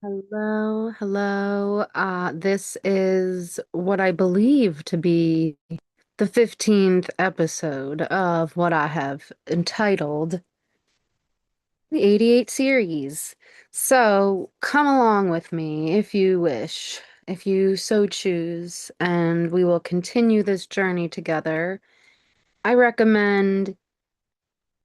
Hello, hello. This is what I believe to be the 15th episode of what I have entitled the 88 series. So come along with me if you wish, if you so choose, and we will continue this journey together. I recommend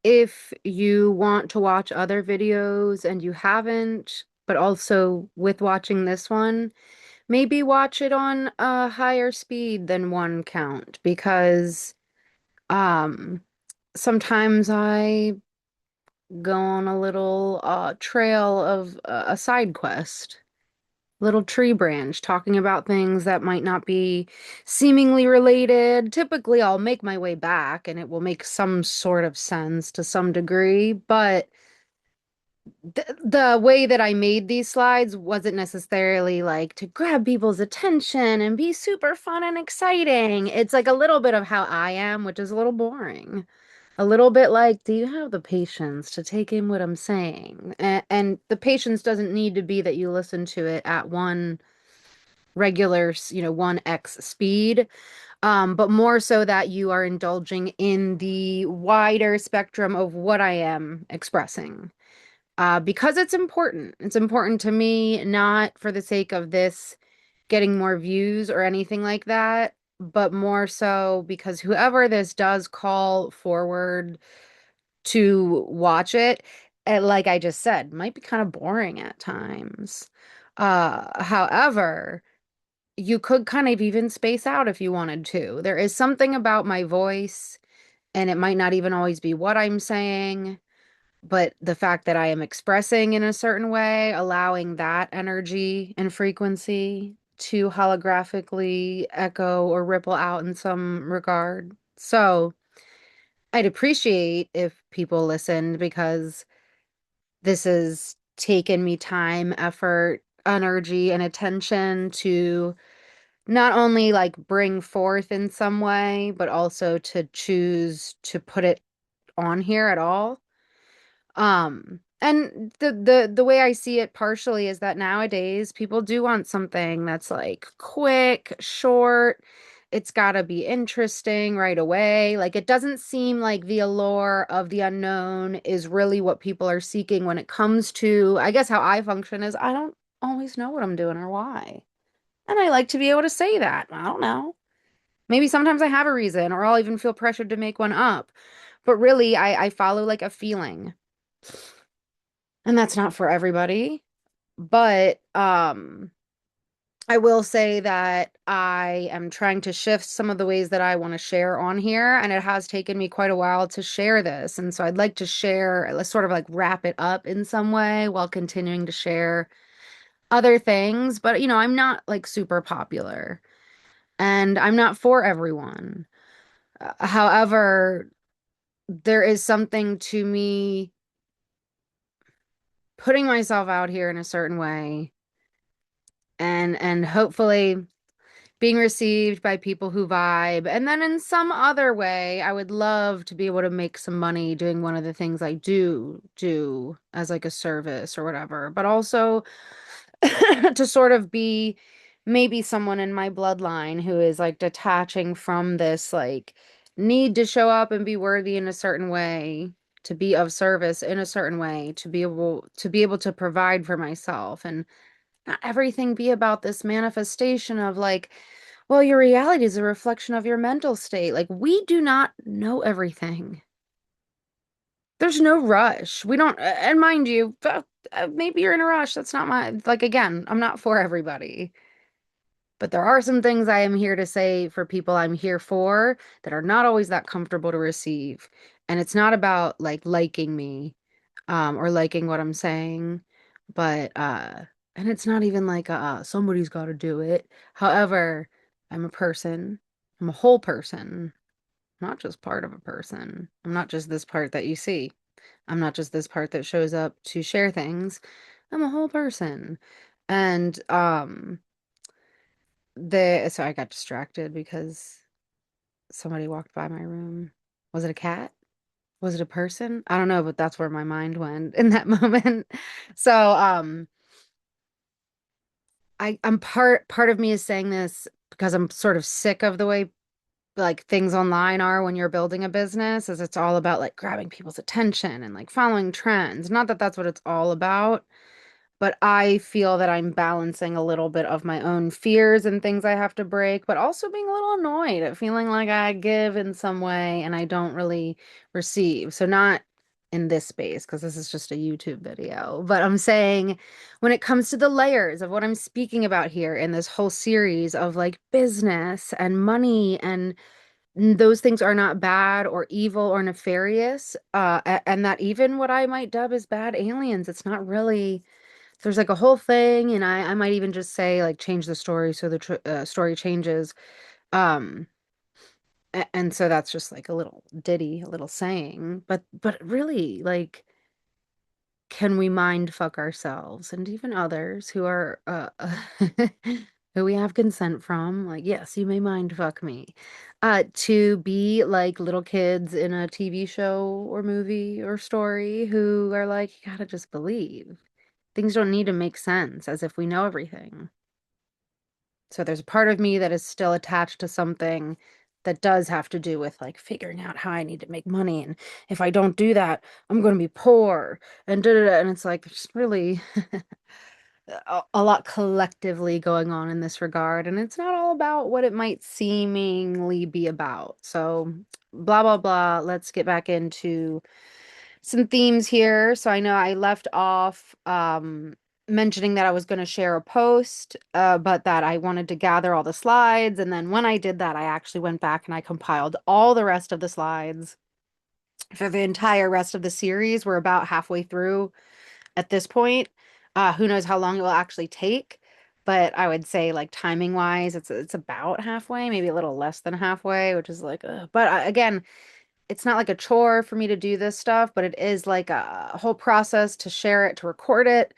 if you want to watch other videos and you haven't, but also with watching this one. Maybe watch it on a higher speed than one count because um sometimes I go on a little trail of a side quest, little tree branch talking about things that might not be seemingly related. Typically, I'll make my way back and it will make some sort of sense to some degree, but the way that I made these slides wasn't necessarily like to grab people's attention and be super fun and exciting. It's like a little bit of how I am, which is a little boring. A little bit like, do you have the patience to take in what I'm saying? And the patience doesn't need to be that you listen to it at one regular, 1x speed, but more so that you are indulging in the wider spectrum of what I am expressing because it's important. It's important to me, not for the sake of this getting more views or anything like that, but more so because whoever this does call forward to watch it, like I just said, might be kind of boring at times. However, you could kind of even space out if you wanted to. There is something about my voice, and it might not even always be what I'm saying, but the fact that I am expressing in a certain way, allowing that energy and frequency to holographically echo or ripple out in some regard. So I'd appreciate if people listened because this has taken me time, effort, energy, and attention to not only like bring forth in some way, but also to choose to put it on here at all. And the way I see it partially is that nowadays people do want something that's like quick, short. It's got to be interesting right away. Like it doesn't seem like the allure of the unknown is really what people are seeking when it comes to, I guess how I function is I don't always know what I'm doing or why. And I like to be able to say that. I don't know. Maybe sometimes I have a reason or I'll even feel pressured to make one up. But really, I follow like a feeling. And that's not for everybody. But I will say that I am trying to shift some of the ways that I want to share on here, and it has taken me quite a while to share this. And so I'd like to share, let's sort of like wrap it up in some way while continuing to share other things. But I'm not like super popular and I'm not for everyone. However, there is something to me putting myself out here in a certain way and hopefully being received by people who vibe. And then in some other way, I would love to be able to make some money doing one of the things I do as like a service or whatever, but also to sort of be maybe someone in my bloodline who is like detaching from this like need to show up and be worthy in a certain way, to be of service in a certain way, to be able to provide for myself and not everything be about this manifestation of like, well, your reality is a reflection of your mental state. Like, we do not know everything. There's no rush. We don't, and mind you, maybe you're in a rush. That's not my, like, again, I'm not for everybody. But there are some things I am here to say for people I'm here for that are not always that comfortable to receive. And it's not about like liking me, or liking what I'm saying, but and it's not even like somebody's got to do it. However, I'm a person. I'm a whole person, not just part of a person. I'm not just this part that you see. I'm not just this part that shows up to share things. I'm a whole person. And so I got distracted because somebody walked by my room. Was it a cat? Was it a person? I don't know, but that's where my mind went in that moment. So, I'm part of me is saying this because I'm sort of sick of the way like things online are when you're building a business, is it's all about like grabbing people's attention and like following trends. Not that that's what it's all about, but I feel that I'm balancing a little bit of my own fears and things I have to break, but also being a little annoyed at feeling like I give in some way and I don't really receive. So not in this space, because this is just a YouTube video, but I'm saying when it comes to the layers of what I'm speaking about here in this whole series of like business and money and those things are not bad or evil or nefarious, and that even what I might dub as bad aliens, it's not really there's like a whole thing, and I might even just say like change the story so the story changes. Um, and so that's just like a little ditty, a little saying. But really, like, can we mind fuck ourselves and even others who are who we have consent from? Like, yes, you may mind fuck me. To be like little kids in a TV show or movie or story who are like, you gotta just believe. Things don't need to make sense as if we know everything. So there's a part of me that is still attached to something that does have to do with like figuring out how I need to make money. And if I don't do that, I'm going to be poor and da da da. And it's like there's really a lot collectively going on in this regard. And it's not all about what it might seemingly be about. So blah, blah, blah. Let's get back into some themes here. So I know I left off mentioning that I was going to share a post, but that I wanted to gather all the slides. And then when I did that, I actually went back and I compiled all the rest of the slides for the entire rest of the series. We're about halfway through at this point. Who knows how long it will actually take? But I would say, like timing wise, it's about halfway, maybe a little less than halfway, which is like, but again, it's not like a chore for me to do this stuff, but it is like a whole process to share it, to record it.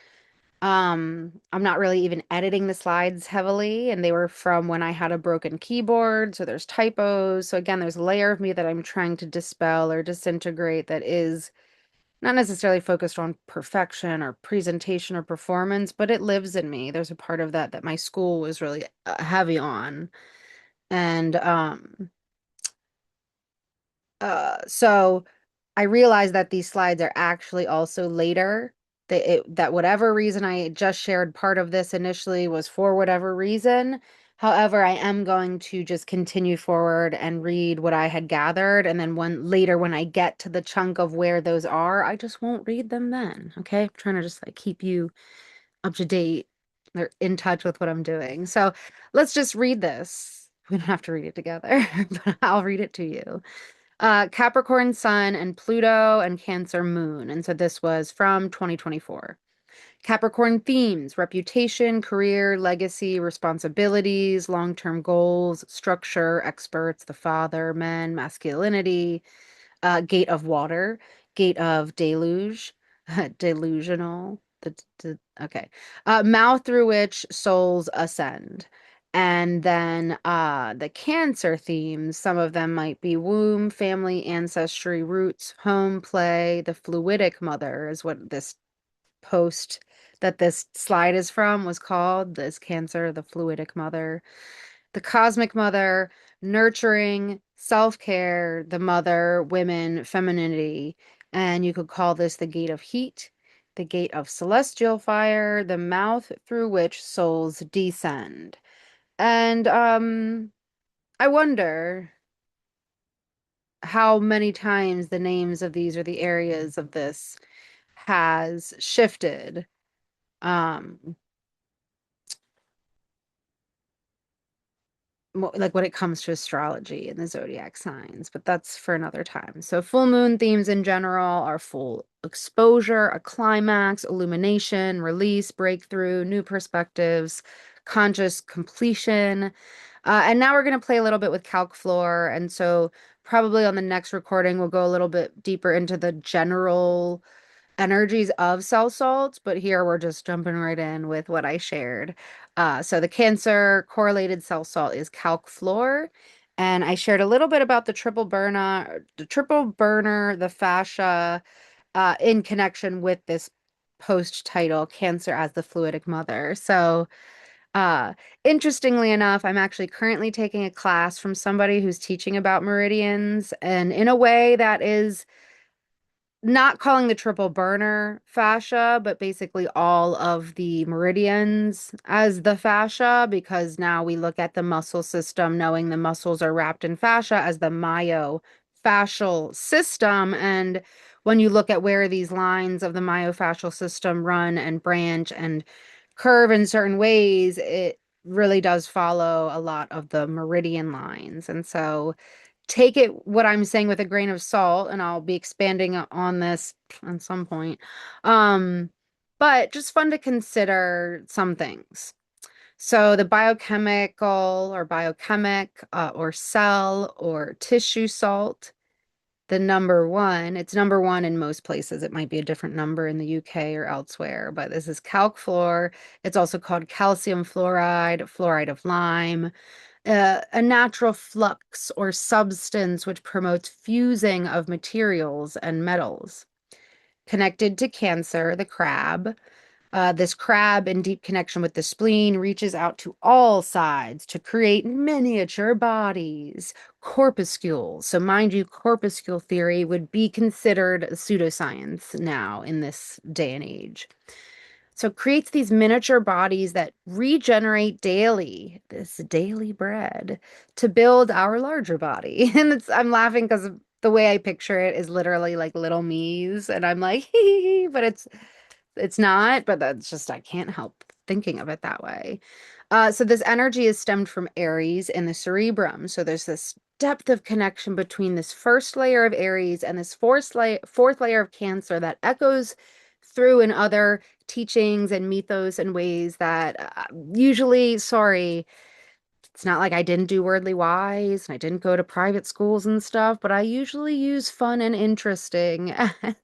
I'm not really even editing the slides heavily, and they were from when I had a broken keyboard, so there's typos. So again, there's a layer of me that I'm trying to dispel or disintegrate that is not necessarily focused on perfection or presentation or performance, but it lives in me. There's a part of that that my school was really heavy on. And so I realized that these slides are actually also later. That whatever reason I just shared part of this initially was for whatever reason. However, I am going to just continue forward and read what I had gathered. And then when I get to the chunk of where those are, I just won't read them then. Okay. I'm trying to just like keep you up to date or in touch with what I'm doing. So let's just read this. We don't have to read it together, but I'll read it to you. Capricorn Sun and Pluto and Cancer Moon. And so this was from 2024. Capricorn themes: reputation, career, legacy, responsibilities, long-term goals, structure, experts, the father, men, masculinity, gate of water, gate of deluge, delusional. Okay. Mouth through which souls ascend. And then the Cancer themes, some of them might be womb, family, ancestry, roots, home, play, the fluidic mother is what this post that this slide is from was called. This Cancer, the fluidic mother, the cosmic mother, nurturing, self-care, the mother, women, femininity. And you could call this the gate of heat, the gate of celestial fire, the mouth through which souls descend. And I wonder how many times the names of these or the areas of this has shifted. Um, like when it comes to astrology and the zodiac signs, but that's for another time. So full moon themes in general are full exposure, a climax, illumination, release, breakthrough, new perspectives, conscious completion. And now we're going to play a little bit with calc floor. And so probably on the next recording, we'll go a little bit deeper into the general energies of cell salts, but here we're just jumping right in with what I shared. So the Cancer correlated cell salt is calc fluor, and I shared a little bit about the triple burner, the fascia, in connection with this post title, Cancer as the Fluidic Mother. So Uh, Interestingly enough, I'm actually currently taking a class from somebody who's teaching about meridians, and in a way that is not calling the triple burner fascia, but basically all of the meridians as the fascia, because now we look at the muscle system, knowing the muscles are wrapped in fascia as the myofascial system. And when you look at where these lines of the myofascial system run and branch and curve in certain ways, it really does follow a lot of the meridian lines. And so take it what I'm saying with a grain of salt, and I'll be expanding on this at some point. Um, but just fun to consider some things. So the biochemical or biochemic or cell or tissue salt, the number one, it's number one in most places. It might be a different number in the UK or elsewhere, but this is calc fluor. It's also called calcium fluoride, fluoride of lime, a natural flux or substance which promotes fusing of materials and metals. Connected to Cancer, the crab. This crab, in deep connection with the spleen, reaches out to all sides to create miniature bodies, corpuscules. So, mind you, corpuscle theory would be considered pseudoscience now in this day and age. So it creates these miniature bodies that regenerate daily, this daily bread, to build our larger body. And I'm laughing because the way I picture it is literally like little me's, and I'm like, hee, hee, hee, but it's not, but that's just I can't help thinking of it that way. So this energy is stemmed from Aries in the cerebrum. So there's this depth of connection between this first layer of Aries and this fourth layer of Cancer that echoes through in other teachings and mythos and ways that usually, sorry, it's not like I didn't do Wordly Wise and I didn't go to private schools and stuff, but I usually use fun and interesting as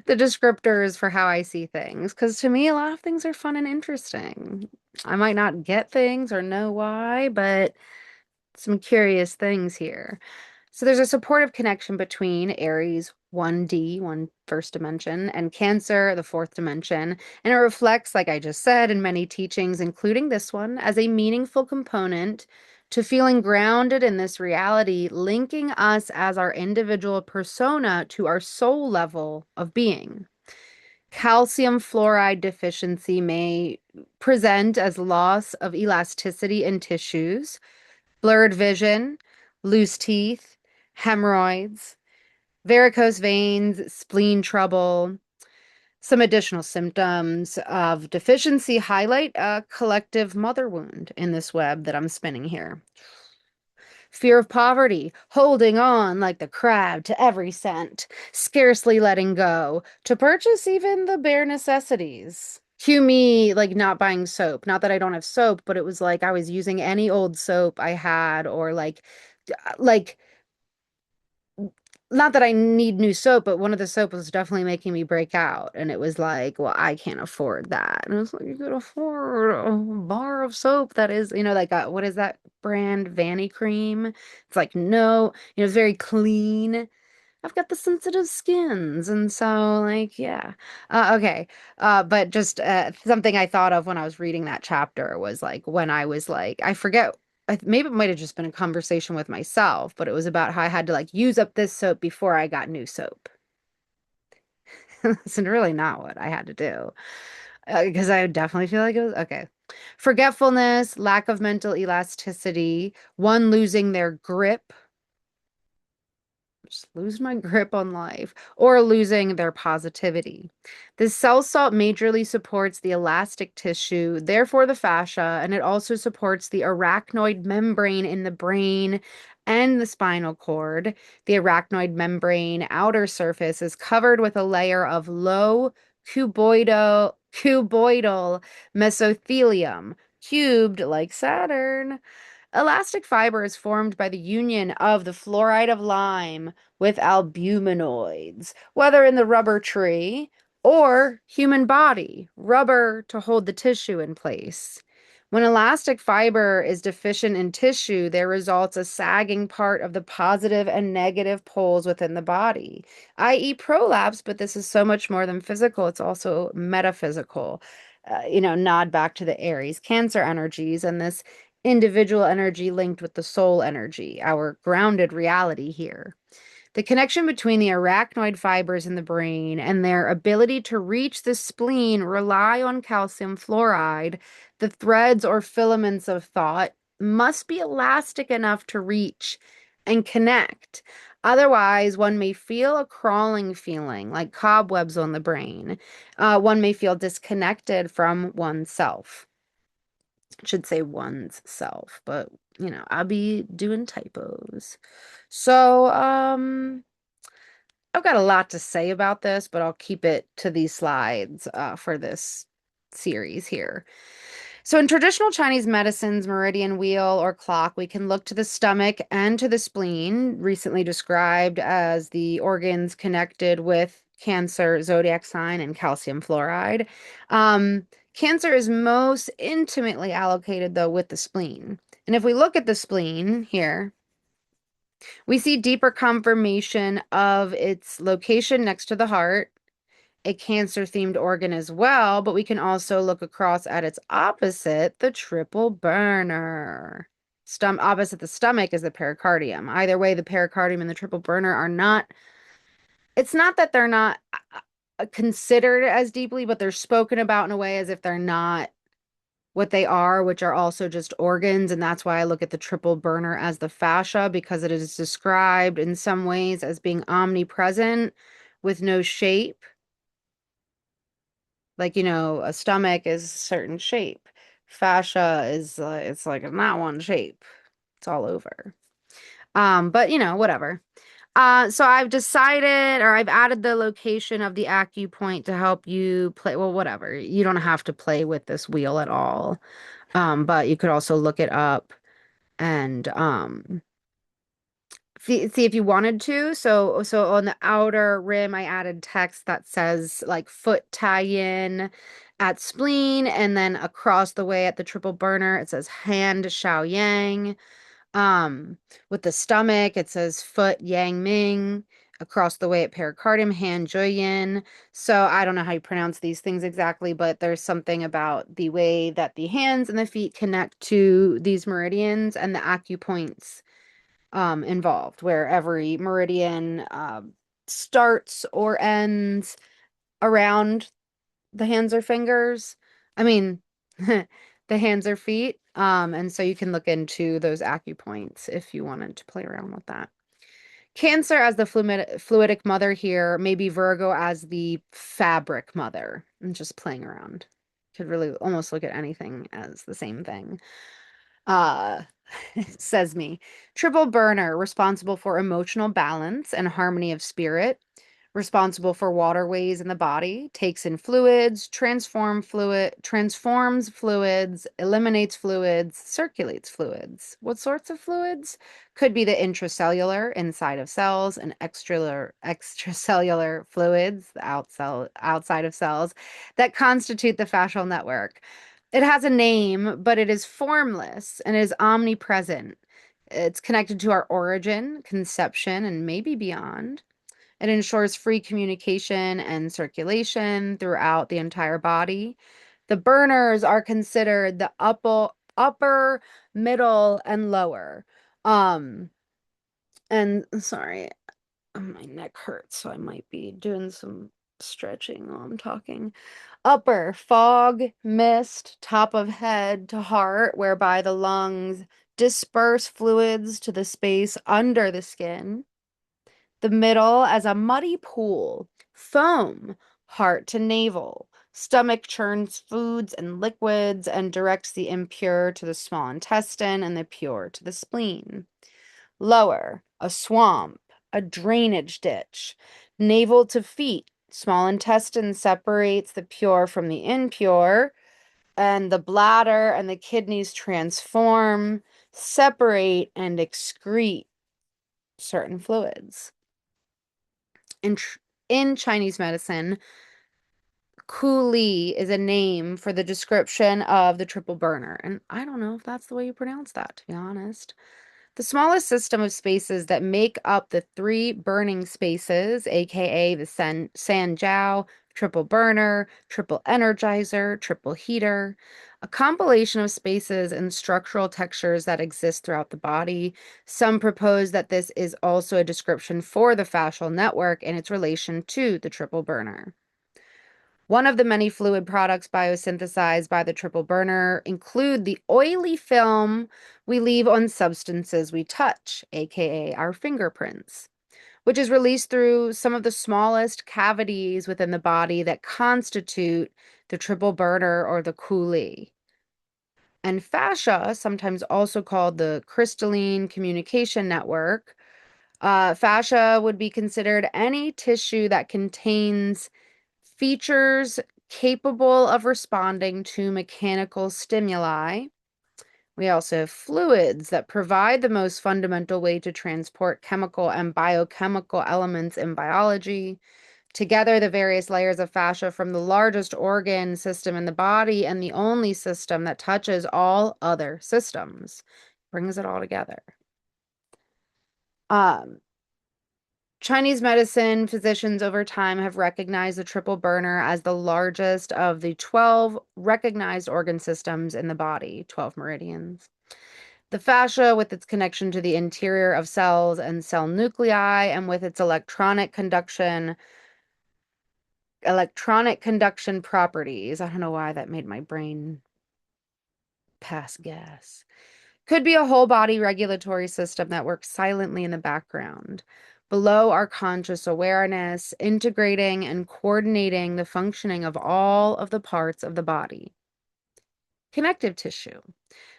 the descriptors for how I see things. Because to me, a lot of things are fun and interesting. I might not get things or know why, but some curious things here. So there's a supportive connection between Aries 1D, one first dimension, and Cancer, the fourth dimension. And it reflects, like I just said, in many teachings, including this one, as a meaningful component to feeling grounded in this reality, linking us as our individual persona to our soul level of being. Calcium fluoride deficiency may present as loss of elasticity in tissues, blurred vision, loose teeth, hemorrhoids, varicose veins, spleen trouble. Some additional symptoms of deficiency highlight a collective mother wound in this web that I'm spinning here. Fear of poverty, holding on like the crab to every cent, scarcely letting go to purchase even the bare necessities. Cue me like not buying soap. Not that I don't have soap, but it was like I was using any old soap I had, or like not that I need new soap, but one of the soap was definitely making me break out. And it was like, well, I can't afford that. And I was like, you could afford a bar of soap that is, like, what is that brand? Vanny Cream. It's like, no, it's very clean. I've got the sensitive skins. And so, like, yeah. Okay. But just something I thought of when I was reading that chapter was like when I was like, I forget, maybe it might have just been a conversation with myself, but it was about how I had to like use up this soap before I got new soap. That's really not what I had to do. Because I definitely feel like it was okay. Forgetfulness, lack of mental elasticity, one losing their grip, just lose my grip on life, or losing their positivity. The cell salt majorly supports the elastic tissue, therefore the fascia, and it also supports the arachnoid membrane in the brain and the spinal cord. The arachnoid membrane outer surface is covered with a layer of low cuboidal mesothelium, cubed like Saturn. Elastic fiber is formed by the union of the fluoride of lime with albuminoids, whether in the rubber tree or human body, rubber to hold the tissue in place. When elastic fiber is deficient in tissue, there results a sagging part of the positive and negative poles within the body, i.e., prolapse, but this is so much more than physical, it's also metaphysical. nod back to the Aries Cancer energies and this individual energy linked with the soul energy, our grounded reality here. The connection between the arachnoid fibers in the brain and their ability to reach the spleen rely on calcium fluoride. The threads or filaments of thought must be elastic enough to reach and connect. Otherwise, one may feel a crawling feeling like cobwebs on the brain. One may feel disconnected from oneself. Should say one's self, but I'll be doing typos. So, I've got a lot to say about this, but I'll keep it to these slides for this series here. So, in traditional Chinese medicine's meridian wheel or clock, we can look to the stomach and to the spleen, recently described as the organs connected with Cancer, zodiac sign, and calcium fluoride. Cancer is most intimately allocated, though, with the spleen. And if we look at the spleen here, we see deeper confirmation of its location next to the heart, a cancer-themed organ as well, but we can also look across at its opposite, the triple burner. Opposite the stomach is the pericardium. Either way, the pericardium and the triple burner are not, it's not that they're not considered as deeply, but they're spoken about in a way as if they're not what they are, which are also just organs. And that's why I look at the triple burner as the fascia, because it is described in some ways as being omnipresent with no shape. Like, a stomach is a certain shape. Fascia is, it's like not one shape. It's all over. But whatever. So I've decided, or I've added the location of the acupoint to help you play. Well, whatever. You don't have to play with this wheel at all. But you could also look it up and see if you wanted to. So on the outer rim, I added text that says like foot tie-in at spleen, and then across the way at the triple burner, it says hand Xiao Yang. With the stomach, it says foot Yang Ming. Across the way at pericardium, hand Juyin. So I don't know how you pronounce these things exactly, but there's something about the way that the hands and the feet connect to these meridians and the acupoints involved, where every meridian starts or ends around the hands or fingers. I mean, the hands or feet. And so you can look into those acupoints if you wanted to play around with that. Cancer as the fluidic mother here, maybe Virgo as the fabric mother. And just playing around. Could really almost look at anything as the same thing. Uh, says me. Triple burner, responsible for emotional balance and harmony of spirit, responsible for waterways in the body, takes in fluids, transforms fluids, eliminates fluids, circulates fluids. What sorts of fluids? Could be the intracellular, inside of cells, and extracellular fluids, the outside of cells, that constitute the fascial network. It has a name, but it is formless and is omnipresent. It's connected to our origin, conception, and maybe beyond. It ensures free communication and circulation throughout the entire body. The burners are considered the upper, middle, and lower. Um, and sorry, my neck hurts, so I might be doing some stretching while I'm talking. Upper, fog, mist, top of head to heart, whereby the lungs disperse fluids to the space under the skin. The middle as a muddy pool, foam, heart to navel. Stomach churns foods and liquids and directs the impure to the small intestine and the pure to the spleen. Lower, a swamp, a drainage ditch. Navel to feet, small intestine separates the pure from the impure, and the bladder and the kidneys transform, separate, and excrete certain fluids. In Chinese medicine, Ku Li is a name for the description of the triple burner. And I don't know if that's the way you pronounce that, to be honest. The smallest system of spaces that make up the three burning spaces, aka the Sanjiao, triple burner, triple energizer, triple heater, a compilation of spaces and structural textures that exist throughout the body. Some propose that this is also a description for the fascial network and its relation to the triple burner. One of the many fluid products biosynthesized by the triple burner include the oily film we leave on substances we touch, aka our fingerprints, which is released through some of the smallest cavities within the body that constitute the triple burner or the coulis. And fascia, sometimes also called the crystalline communication network, fascia would be considered any tissue that contains features capable of responding to mechanical stimuli. We also have fluids that provide the most fundamental way to transport chemical and biochemical elements in biology. Together, the various layers of fascia from the largest organ system in the body and the only system that touches all other systems brings it all together. Um, Chinese medicine physicians over time have recognized the triple burner as the largest of the 12 recognized organ systems in the body, 12 meridians. The fascia, with its connection to the interior of cells and cell nuclei, and with its electronic conduction properties. I don't know why that made my brain pass gas. Could be a whole body regulatory system that works silently in the background, below our conscious awareness, integrating and coordinating the functioning of all of the parts of the body. Connective tissue,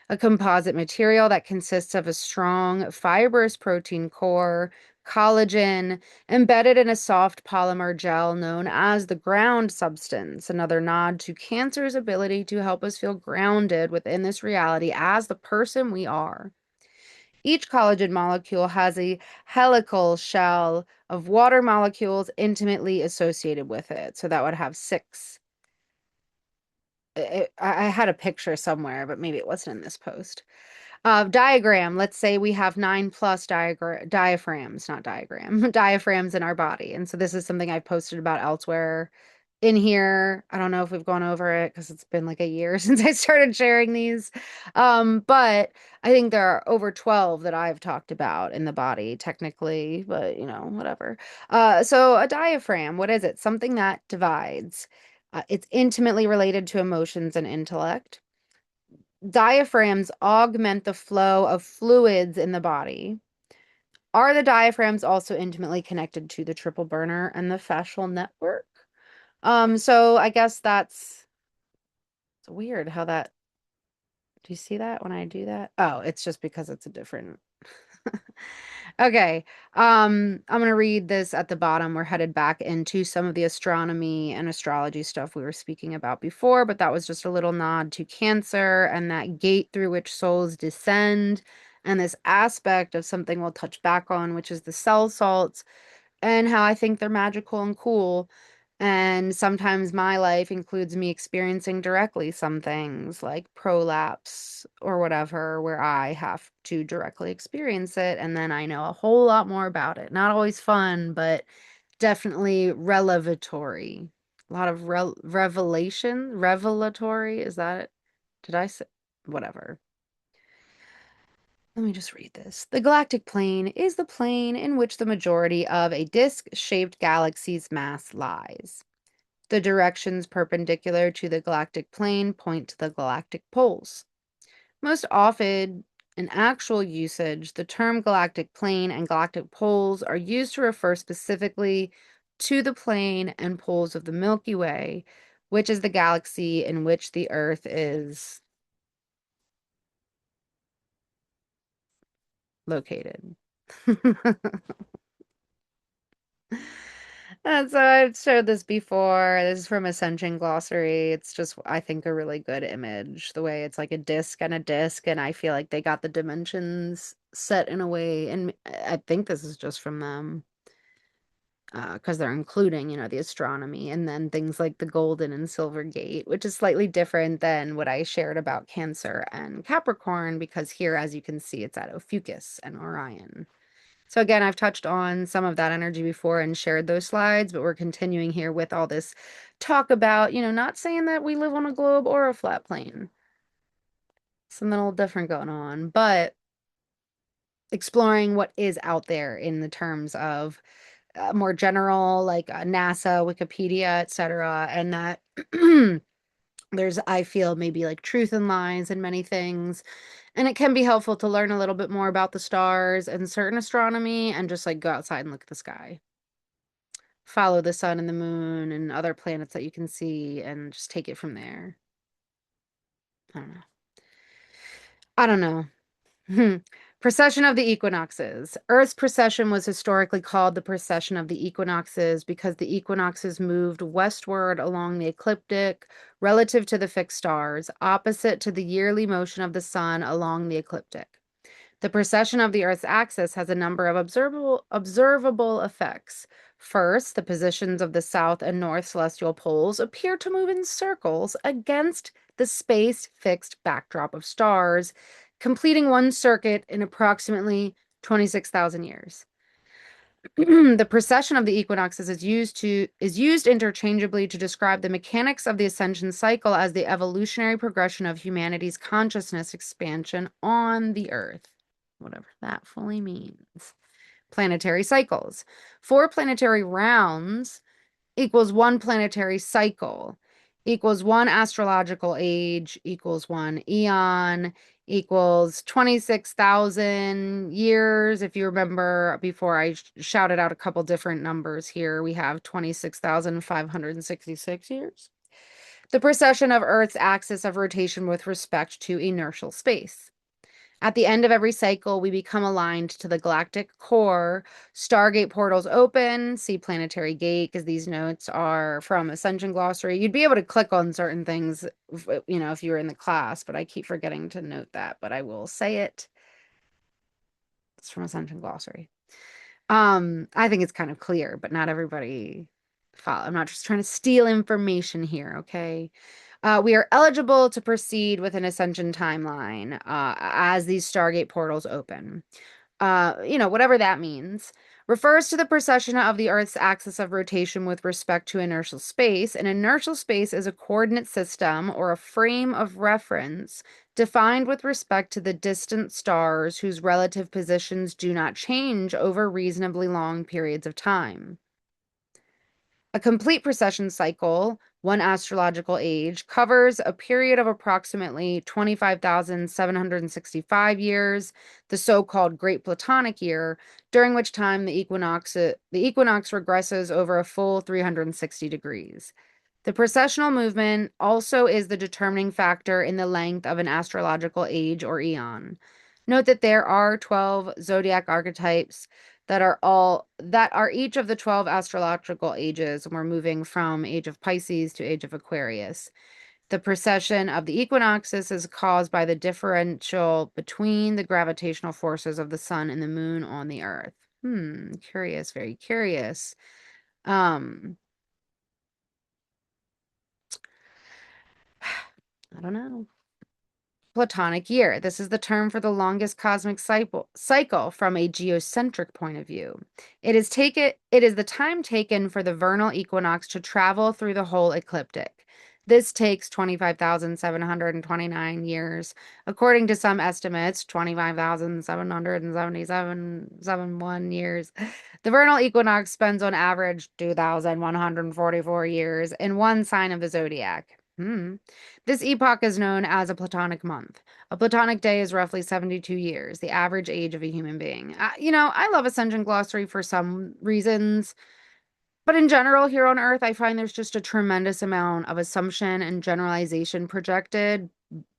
a composite material that consists of a strong, fibrous protein core, collagen, embedded in a soft polymer gel known as the ground substance, another nod to cancer's ability to help us feel grounded within this reality as the person we are. Each collagen molecule has a helical shell of water molecules intimately associated with it. So that would have six. I had a picture somewhere, but maybe it wasn't in this post. Diagram. Let's say we have 9 plus diaphragms, not diagram, diaphragms in our body. And so this is something I've posted about elsewhere in here. I don't know if we've gone over it because it's been like a year since I started sharing these. But I think there are over 12 that I've talked about in the body, technically, but whatever. So a diaphragm, what is it? Something that divides. It's intimately related to emotions and intellect. Diaphragms augment the flow of fluids in the body. Are the diaphragms also intimately connected to the triple burner and the fascial network? So I guess it's weird how that, do you see that when I do that? Oh, it's just because it's a different. Okay. I'm gonna read this at the bottom. We're headed back into some of the astronomy and astrology stuff we were speaking about before, but that was just a little nod to Cancer and that gate through which souls descend, and this aspect of something we'll touch back on, which is the cell salts and how I think they're magical and cool. And sometimes my life includes me experiencing directly some things like prolapse or whatever, where I have to directly experience it. And then I know a whole lot more about it. Not always fun, but definitely revelatory. A lot of revelatory. Is that it? Did I say whatever? Let me just read this. The galactic plane is the plane in which the majority of a disc-shaped galaxy's mass lies. The directions perpendicular to the galactic plane point to the galactic poles. Most often, in actual usage, the term galactic plane and galactic poles are used to refer specifically to the plane and poles of the Milky Way, which is the galaxy in which the Earth is located. And so I've showed this before. This is from Ascension Glossary. It's just, I think, a really good image. The way it's like a disc and a disc, and I feel like they got the dimensions set in a way. And I think this is just from them. because they're including, the astronomy, and then things like the golden and silver gate, which is slightly different than what I shared about Cancer and Capricorn, because here, as you can see, it's at Ophiuchus and Orion. So again, I've touched on some of that energy before and shared those slides, but we're continuing here with all this talk about, not saying that we live on a globe or a flat plane. Something a little different going on, but exploring what is out there in the terms of more general, like NASA, Wikipedia, etc., and that there's, I feel, maybe like truth and lies in many things. And it can be helpful to learn a little bit more about the stars and certain astronomy and just like go outside and look at the sky. Follow the sun and the moon and other planets that you can see and just take it from there. I don't know. I don't know. Precession of the equinoxes. Earth's precession was historically called the precession of the equinoxes because the equinoxes moved westward along the ecliptic relative to the fixed stars, opposite to the yearly motion of the sun along the ecliptic. The precession of the Earth's axis has a number of observable effects. First, the positions of the south and north celestial poles appear to move in circles against the space-fixed backdrop of stars, completing one circuit in approximately 26,000 years. The precession of the equinoxes is used interchangeably to describe the mechanics of the ascension cycle as the evolutionary progression of humanity's consciousness expansion on the Earth, whatever that fully means. Planetary cycles. 4 planetary rounds equals 1 planetary cycle, equals 1 astrological age, equals 1 eon, equals 26,000 years. If you remember before, I shouted out a couple different numbers here. We have 26,566 years. The precession of Earth's axis of rotation with respect to inertial space. At the end of every cycle, we become aligned to the galactic core. Stargate portals open. See Planetary Gate, because these notes are from Ascension Glossary. You'd be able to click on certain things, if you were in the class, but I keep forgetting to note that, but I will say it. It's from Ascension Glossary. I think it's kind of clear, but not everybody follow. I'm not just trying to steal information here, okay? We are eligible to proceed with an ascension timeline as these Stargate portals open. Whatever that means, refers to the precession of the Earth's axis of rotation with respect to inertial space. An inertial space is a coordinate system or a frame of reference defined with respect to the distant stars whose relative positions do not change over reasonably long periods of time. A complete precession cycle, 1 astrological age, covers a period of approximately 25,765 years, the so-called Great Platonic year, during which time the equinox regresses over a full 360 degrees. The precessional movement also is the determining factor in the length of an astrological age or eon. Note that there are 12 zodiac archetypes that are each of the 12 astrological ages, and we're moving from age of Pisces to age of Aquarius. The precession of the equinoxes is caused by the differential between the gravitational forces of the sun and the moon on the earth. Curious, very curious. I don't know. Platonic year. This is the term for the longest cosmic cycle from a geocentric point of view. It is the time taken for the vernal equinox to travel through the whole ecliptic. This takes 25,729 years. According to some estimates, 25,777 years. The vernal equinox spends on average 2,144 years in one sign of the zodiac. This epoch is known as a Platonic month. A Platonic day is roughly 72 years, the average age of a human being. I love Ascension Glossary for some reasons, but in general, here on Earth, I find there's just a tremendous amount of assumption and generalization projected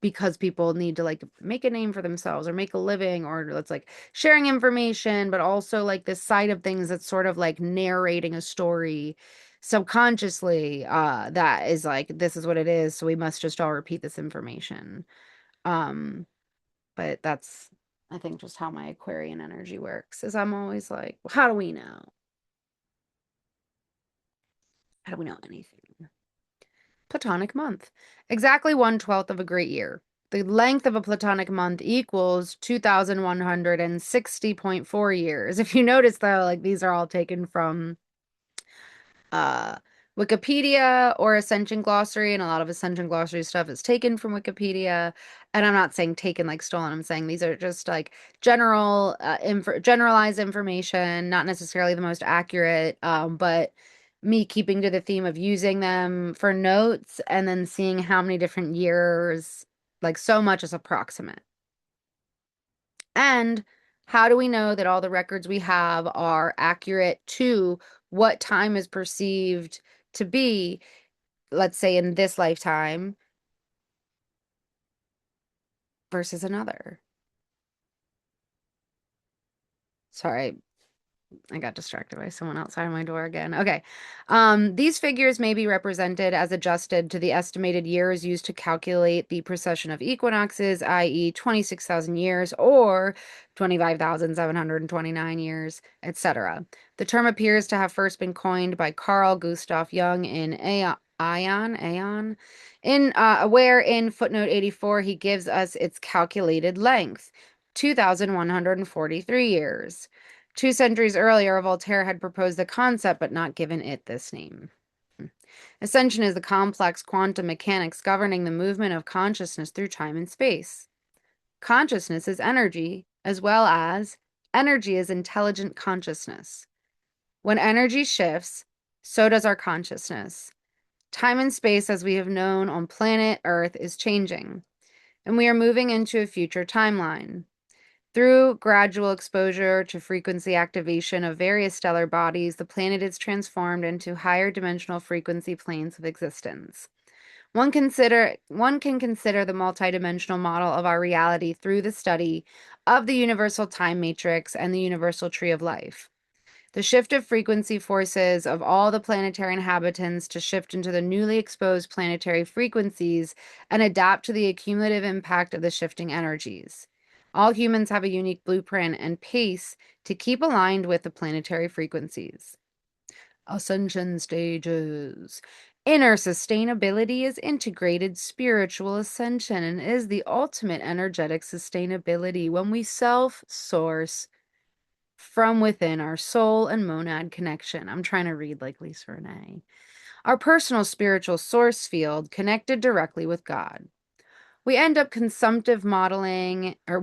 because people need to like make a name for themselves or make a living, or it's like sharing information, but also like this side of things that's sort of like narrating a story subconsciously, that is like, this is what it is, so we must just all repeat this information. um but that's, I think, just how my Aquarian energy works, is I'm always like, well, how do we know? How do we know anything? Platonic month. Exactly 1/12 of a great year. The length of a Platonic month equals 2,160.4 years. If you notice, though, like these are all taken from uh Wikipedia or Ascension glossary, and a lot of Ascension glossary stuff is taken from Wikipedia. And I'm not saying taken like stolen. I'm saying these are just like generalized information, not necessarily the most accurate, but me keeping to the theme of using them for notes and then seeing how many different years, like so much is approximate. And how do we know that all the records we have are accurate to what time is perceived to be, let's say in this lifetime versus another? Sorry, I got distracted by someone outside my door again. Okay. These figures may be represented as adjusted to the estimated years used to calculate the precession of equinoxes, i.e., 26,000 years or 25,729 years, etc. The term appears to have first been coined by Carl Gustav Jung in Aeon, where in footnote 84 he gives us its calculated length, 2,143 years. 2 centuries earlier, Voltaire had proposed the concept but not given it this name. Ascension is the complex quantum mechanics governing the movement of consciousness through time and space. Consciousness is energy, as well as energy is intelligent consciousness. When energy shifts, so does our consciousness. Time and space, as we have known on planet Earth, is changing, and we are moving into a future timeline. Through gradual exposure to frequency activation of various stellar bodies, the planet is transformed into higher dimensional frequency planes of existence. One can consider the multidimensional model of our reality through the study of the universal time matrix and the universal tree of life. The shift of frequency forces of all the planetary inhabitants to shift into the newly exposed planetary frequencies and adapt to the accumulative impact of the shifting energies. All humans have a unique blueprint and pace to keep aligned with the planetary frequencies. Ascension stages. Inner sustainability is integrated spiritual ascension and is the ultimate energetic sustainability when we self-source from within our soul and monad connection. I'm trying to read like Lisa Renee. Our personal spiritual source field connected directly with God. We end consumptive modeling and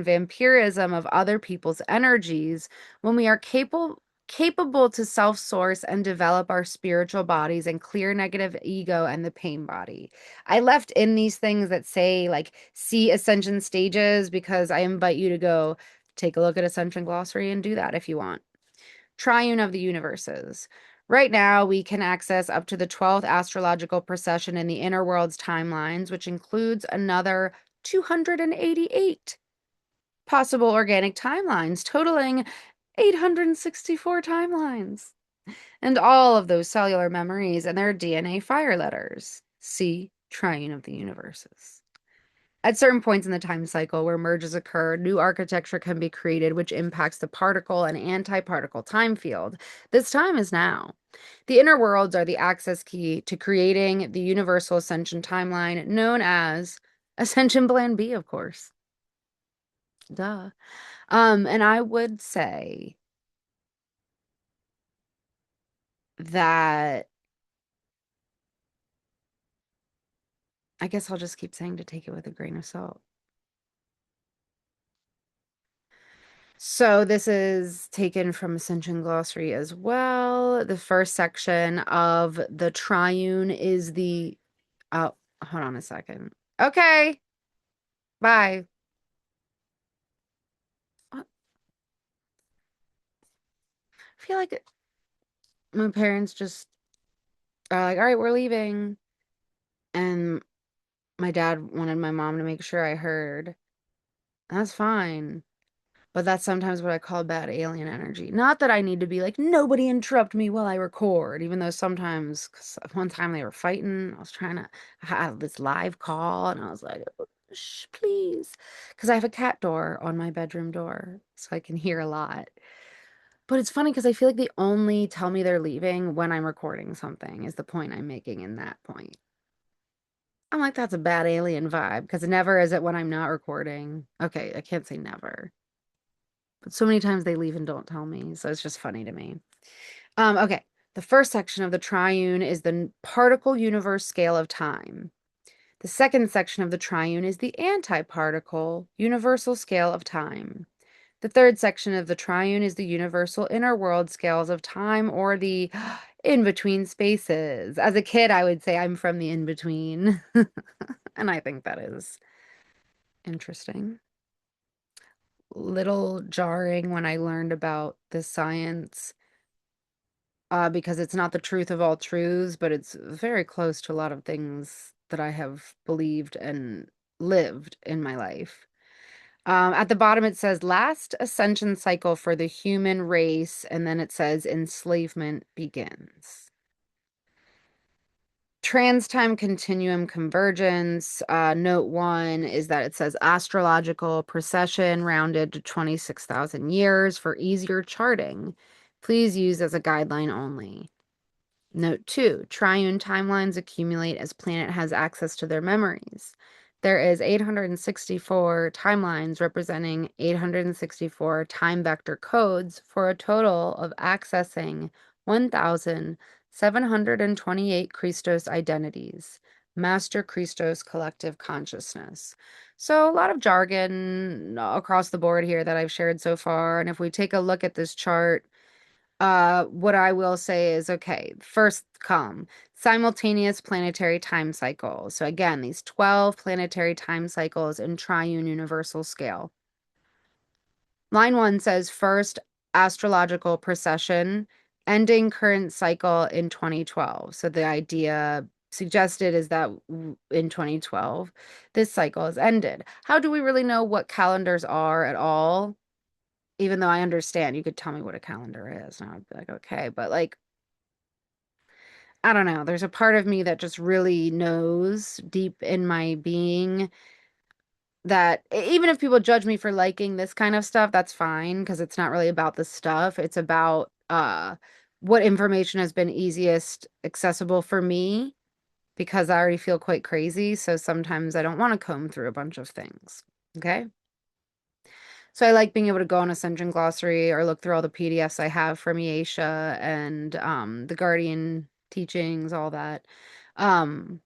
vampirism of other people's energies when we are capable to self-source and develop our spiritual bodies and clear negative ego and the pain body. I left in these things that say like see ascension stages because I invite you to go take a look at Ascension glossary and do that if you want. Triune of the universes. Right now, we can access up to the 12th astrological precession in the inner world's timelines, which includes another 288 possible organic timelines, totaling 864 timelines. And all of those cellular memories and their DNA fire letters. See Triune of the universes. At certain points in the time cycle where merges occur, new architecture can be created, which impacts the particle and antiparticle time field. This time is now. The inner worlds are the access key to creating the universal ascension timeline known as Ascension Plan B, of course. Duh. And I would say that I guess I'll just keep saying to take it with a grain of salt. So this is taken from Ascension Glossary as well. The first section of the Triune is the oh, hold on a second. Okay. Bye. I feel like my parents just are like, all right, we're leaving. And my dad wanted my mom to make sure I heard. That's fine. But that's sometimes what I call bad alien energy. Not that I need to be like, nobody interrupt me while I record, even though sometimes, 'cause one time they were fighting, I was trying to have this live call, and I was like, "Oh, shh, please. Because I have a cat door on my bedroom door, so I can hear a lot. But it's funny because I feel like they only tell me they're leaving when I'm recording something, is the point I'm making in that point. I'm like, that's a bad alien vibe because never is it when I'm not recording. Okay, I can't say never. But so many times they leave and don't tell me. So it's just funny to me. Okay. The first section of the triune is the particle universe scale of time. The second section of the triune is the antiparticle universal scale of time. The third section of the triune is the universal inner world scales of time, or the in between spaces. As a kid, I would say I'm from the in between. And I think that is interesting. Little jarring when I learned about this science, because it's not the truth of all truths, but it's very close to a lot of things that I have believed and lived in my life. At the bottom, it says last ascension cycle for the human race, and then it says enslavement begins. Trans-time continuum convergence. Note 1 is that it says astrological precession rounded to 26,000 years for easier charting. Please use as a guideline only. Note 2, triune timelines accumulate as planet has access to their memories. There is 864 timelines representing 864 time vector codes for a total of accessing 1,728 Christos identities, Master Christos collective consciousness. So a lot of jargon across the board here that I've shared so far. And if we take a look at this chart, what I will say is, okay, first column, simultaneous planetary time cycle. So again, these 12 planetary time cycles in triune universal scale. Line 1 says first astrological precession, ending current cycle in 2012. So the idea suggested is that in 2012, this cycle has ended. How do we really know what calendars are at all? Even though I understand, you could tell me what a calendar is, and I would be like, okay, but like, I don't know. There's a part of me that just really knows deep in my being that even if people judge me for liking this kind of stuff, that's fine because it's not really about the stuff. It's about what information has been easiest accessible for me because I already feel quite crazy. So sometimes I don't want to comb through a bunch of things. Okay. So I like being able to go on Ascension Glossary or look through all the PDFs I have from Aisha and the Guardian teachings, all that. Um,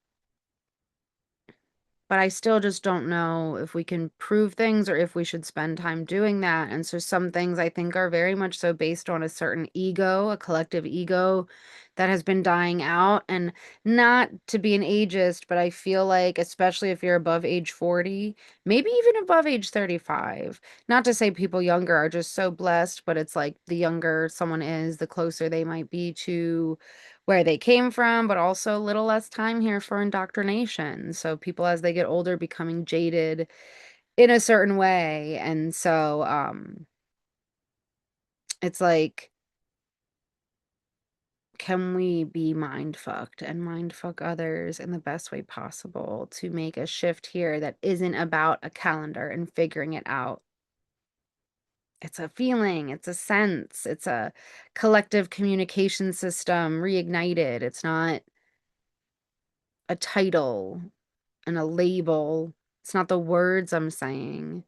but I still just don't know if we can prove things or if we should spend time doing that. And so some things I think are very much so based on a certain ego, a collective ego that has been dying out. And not to be an ageist, but I feel like, especially if you're above age 40, maybe even above age 35, not to say people younger are just so blessed, but it's like the younger someone is, the closer they might be to where they came from, but also a little less time here for indoctrination. So people as they get older becoming jaded in a certain way. And so it's like, can we be mind fucked and mind fuck others in the best way possible to make a shift here that isn't about a calendar and figuring it out? It's a feeling, it's a sense, it's a collective communication system reignited. It's not a title and a label. It's not the words I'm saying.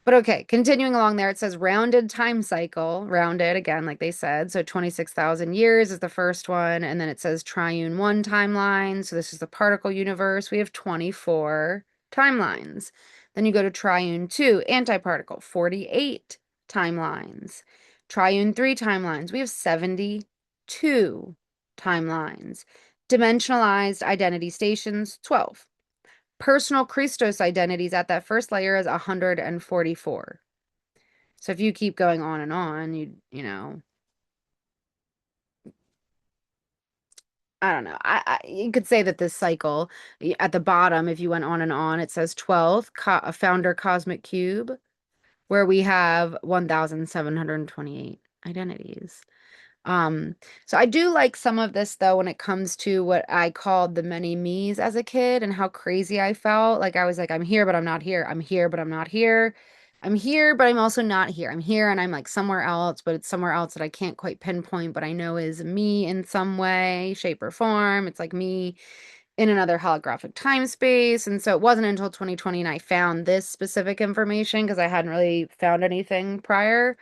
But okay, continuing along there, it says rounded time cycle, rounded again, like they said. So 26,000 years is the first one. And then it says triune 1 timeline. So this is the particle universe. We have 24 timelines. Then you go to triune 2, antiparticle, 48 timelines. Triune 3 timelines. We have 72 timelines. Dimensionalized identity stations, 12. Personal Christos identities at that first layer is 144. So if you keep going on and on, you know, I don't know. You could say that this cycle at the bottom, if you went on and on, it says 12, a founder cosmic cube, where we have 1,728 identities. So I do like some of this though when it comes to what I called the many me's as a kid and how crazy I felt. Like I was like, I'm here, but I'm not here. I'm here, but I'm not here. I'm here, but I'm also not here. I'm here and I'm like somewhere else, but it's somewhere else that I can't quite pinpoint, but I know is me in some way, shape, or form. It's like me in another holographic time space. And so it wasn't until 2020 and I found this specific information because I hadn't really found anything prior.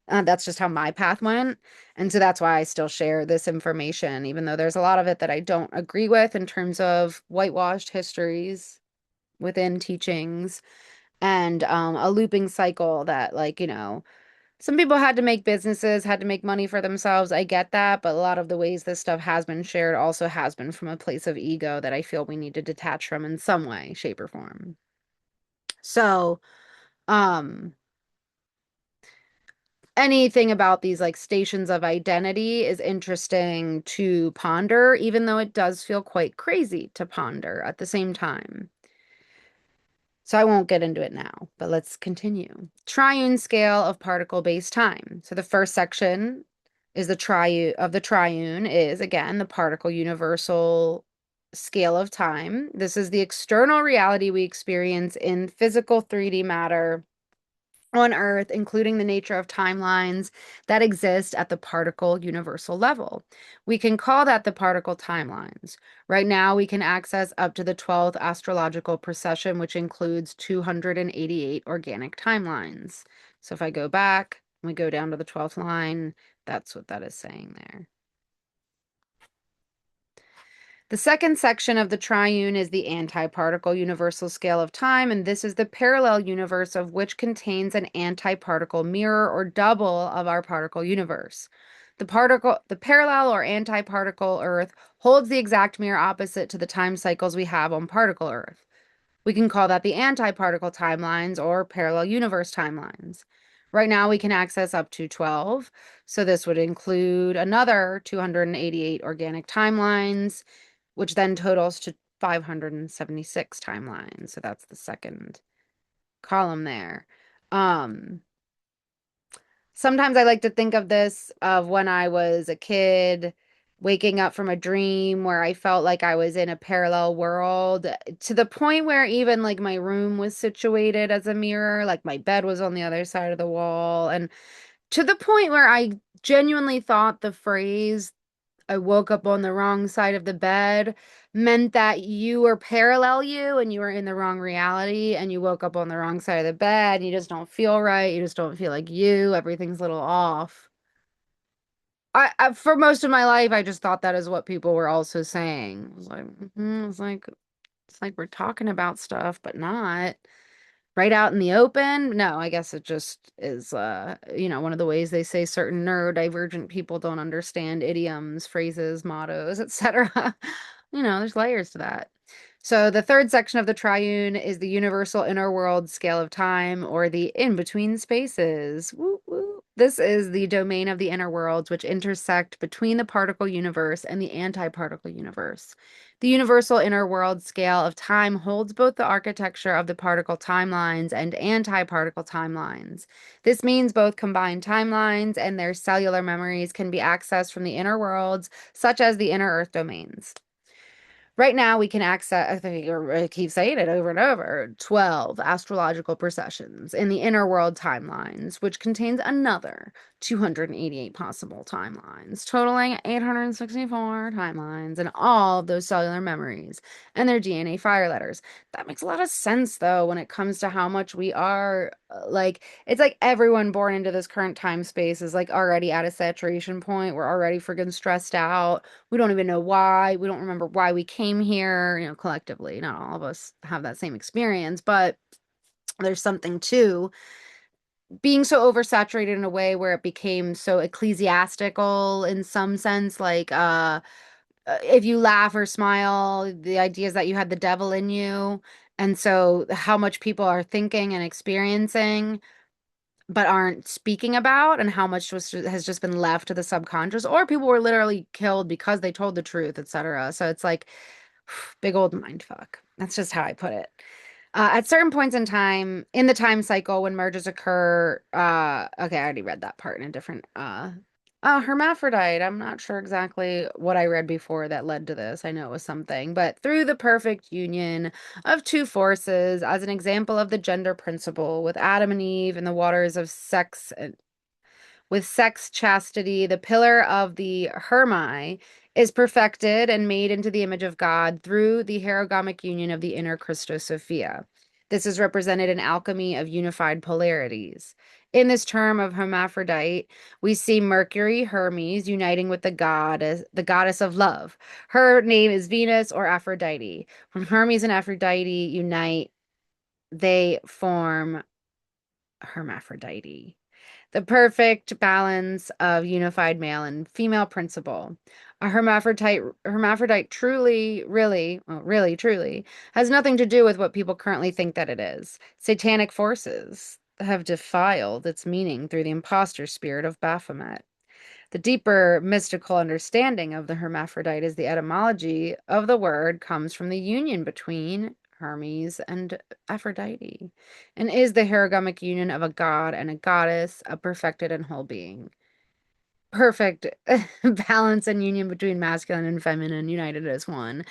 That's just how my path went. And so that's why I still share this information, even though there's a lot of it that I don't agree with in terms of whitewashed histories within teachings and a looping cycle that, like, some people had to make businesses, had to make money for themselves. I get that, but a lot of the ways this stuff has been shared also has been from a place of ego that I feel we need to detach from in some way, shape, or form. So, um, anything about these like stations of identity is interesting to ponder, even though it does feel quite crazy to ponder at the same time. So I won't get into it now, but let's continue. Triune scale of particle-based time. So the first section is the triune is again the particle universal scale of time. This is the external reality we experience in physical 3D matter on Earth, including the nature of timelines that exist at the particle universal level. We can call that the particle timelines. Right now, we can access up to the 12th astrological precession, which includes 288 organic timelines. So if I go back, we go down to the 12th line, that's what that is saying there. The second section of the triune is the antiparticle universal scale of time, and this is the parallel universe of which contains an antiparticle mirror or double of our particle universe. The parallel or antiparticle Earth holds the exact mirror opposite to the time cycles we have on particle Earth. We can call that the antiparticle timelines or parallel universe timelines. Right now, we can access up to 12, so this would include another 288 organic timelines, which then totals to 576 timelines. So that's the second column there. Um, Sometimes I like to think of this of when I was a kid, waking up from a dream where I felt like I was in a parallel world to the point where even like my room was situated as a mirror, like my bed was on the other side of the wall, and to the point where I genuinely thought the phrase I woke up on the wrong side of the bed meant that you were parallel you and you were in the wrong reality and you woke up on the wrong side of the bed and you just don't feel right. You just don't feel like you. Everything's a little off. For most of my life, I just thought that is what people were also saying. I was like, it's like we're talking about stuff, but not right out in the open. No, I guess it just is, one of the ways they say certain neurodivergent people don't understand idioms, phrases, mottos, etc. There's layers to that. So the third section of the triune is the universal inner world scale of time, or the in-between spaces. Woo, woo. This is the domain of the inner worlds, which intersect between the particle universe and the antiparticle universe. The universal inner world scale of time holds both the architecture of the particle timelines and antiparticle timelines. This means both combined timelines and their cellular memories can be accessed from the inner worlds, such as the inner Earth domains. Right now, we can access, I think I keep saying it over and over, 12 astrological processions in the inner world timelines, which contains another 288 possible timelines, totaling 864 timelines, and all of those cellular memories and their DNA fire letters. That makes a lot of sense, though, when it comes to how much we are like, it's like everyone born into this current time space is like already at a saturation point. We're already freaking stressed out. We don't even know why. We don't remember why we came here, collectively. Not all of us have that same experience, but there's something to being so oversaturated in a way where it became so ecclesiastical in some sense, like if you laugh or smile, the idea is that you had the devil in you. And so how much people are thinking and experiencing but aren't speaking about, and how much has just been left to the subconscious, or people were literally killed because they told the truth, etc. So it's like big old mind fuck. That's just how I put it. At certain points in time, in the time cycle when merges occur, okay, I already read that part in a different Hermaphrodite. I'm not sure exactly what I read before that led to this. I know it was something, but through the perfect union of two forces, as an example of the gender principle, with Adam and Eve in the waters of sex and with sex chastity, the pillar of the Hermai is perfected and made into the image of God through the herogamic union of the inner Christos Sophia. This is represented in alchemy of unified polarities. In this term of hermaphrodite, we see Mercury, Hermes, uniting with the goddess of love. Her name is Venus or Aphrodite. When Hermes and Aphrodite unite, they form Hermaphrodite, the perfect balance of unified male and female principle. A hermaphrodite truly, really, well, really, truly has nothing to do with what people currently think that it is. Satanic forces have defiled its meaning through the imposter spirit of Baphomet. The deeper mystical understanding of the hermaphrodite is the etymology of the word comes from the union between Hermes and Aphrodite, and is the herogamic union of a god and a goddess, a perfected and whole being. Perfect balance and union between masculine and feminine united as one.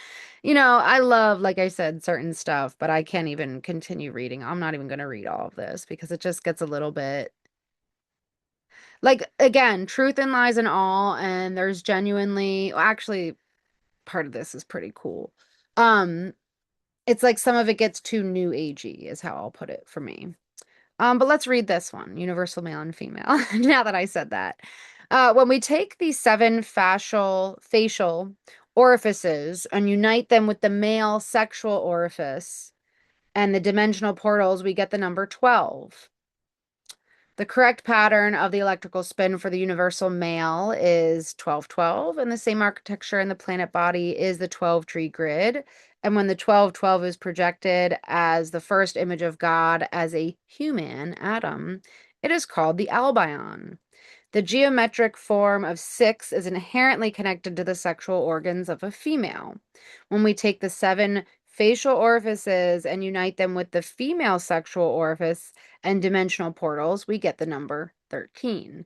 I love, like I said, certain stuff, but I can't even continue reading. I'm not even going to read all of this because it just gets a little bit like, again, truth and lies and all, and there's genuinely, well, actually, part of this is pretty cool. Um, it's like some of it gets too new agey, is how I'll put it for me. But let's read this one, universal male and female. Now that I said that. When we take these seven facial orifices and unite them with the male sexual orifice and the dimensional portals, we get the number 12. The correct pattern of the electrical spin for the universal male is 1212, and the same architecture in the planet body is the 12 tree grid. And when the 1212 is projected as the first image of God as a human atom, it is called the albion. The geometric form of 6 is inherently connected to the sexual organs of a female. When we take the 7 facial orifices and unite them with the female sexual orifice and dimensional portals, we get the number 13.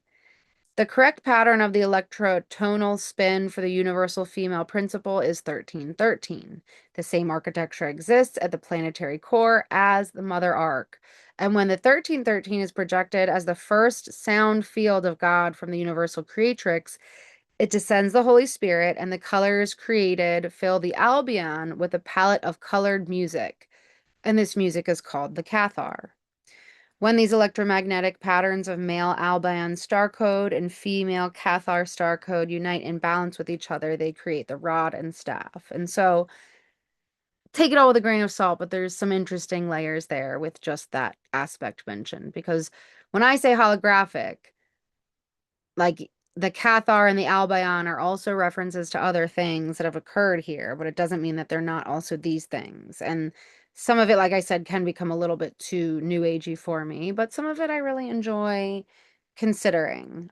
The correct pattern of the electrotonal spin for the universal female principle is 1313. The same architecture exists at the planetary core as the mother arc. And when the 1313 is projected as the first sound field of God from the universal creatrix, it descends the Holy Spirit, and the colors created fill the albion with a palette of colored music. And this music is called the cathar. When these electromagnetic patterns of male albion star code and female cathar star code unite in balance with each other, they create the rod and staff. And so take it all with a grain of salt, but there's some interesting layers there with just that aspect mentioned. Because when I say holographic, like the cathar and the albion are also references to other things that have occurred here, but it doesn't mean that they're not also these things. And some of it, like I said, can become a little bit too new agey for me, but some of it I really enjoy considering.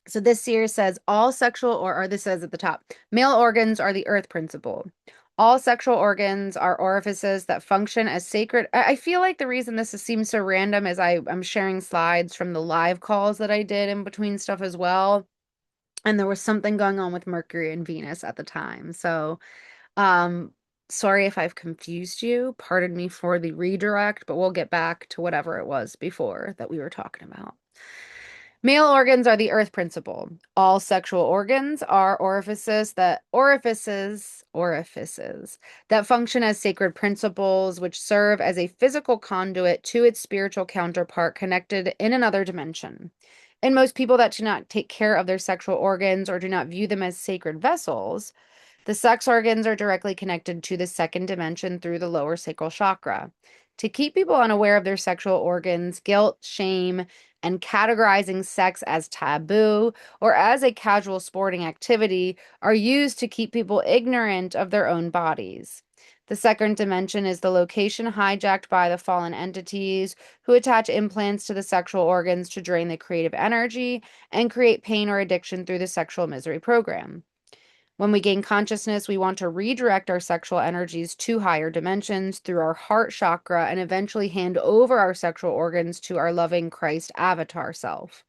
So this here says all sexual or this says at the top, male organs are the earth principle. All sexual organs are orifices that function as sacred. I feel like the reason seems so random is I'm sharing slides from the live calls that I did in between stuff as well. And there was something going on with Mercury and Venus at the time. So, sorry if I've confused you. Pardon me for the redirect, but we'll get back to whatever it was before that we were talking about. Male organs are the earth principle. All sexual organs are orifices that function as sacred principles, which serve as a physical conduit to its spiritual counterpart connected in another dimension. And most people that do not take care of their sexual organs or do not view them as sacred vessels, the sex organs are directly connected to the second dimension through the lower sacral chakra. To keep people unaware of their sexual organs, guilt, shame, and categorizing sex as taboo or as a casual sporting activity are used to keep people ignorant of their own bodies. The second dimension is the location hijacked by the fallen entities who attach implants to the sexual organs to drain the creative energy and create pain or addiction through the sexual misery program. When we gain consciousness, we want to redirect our sexual energies to higher dimensions through our heart chakra and eventually hand over our sexual organs to our loving Christ avatar self.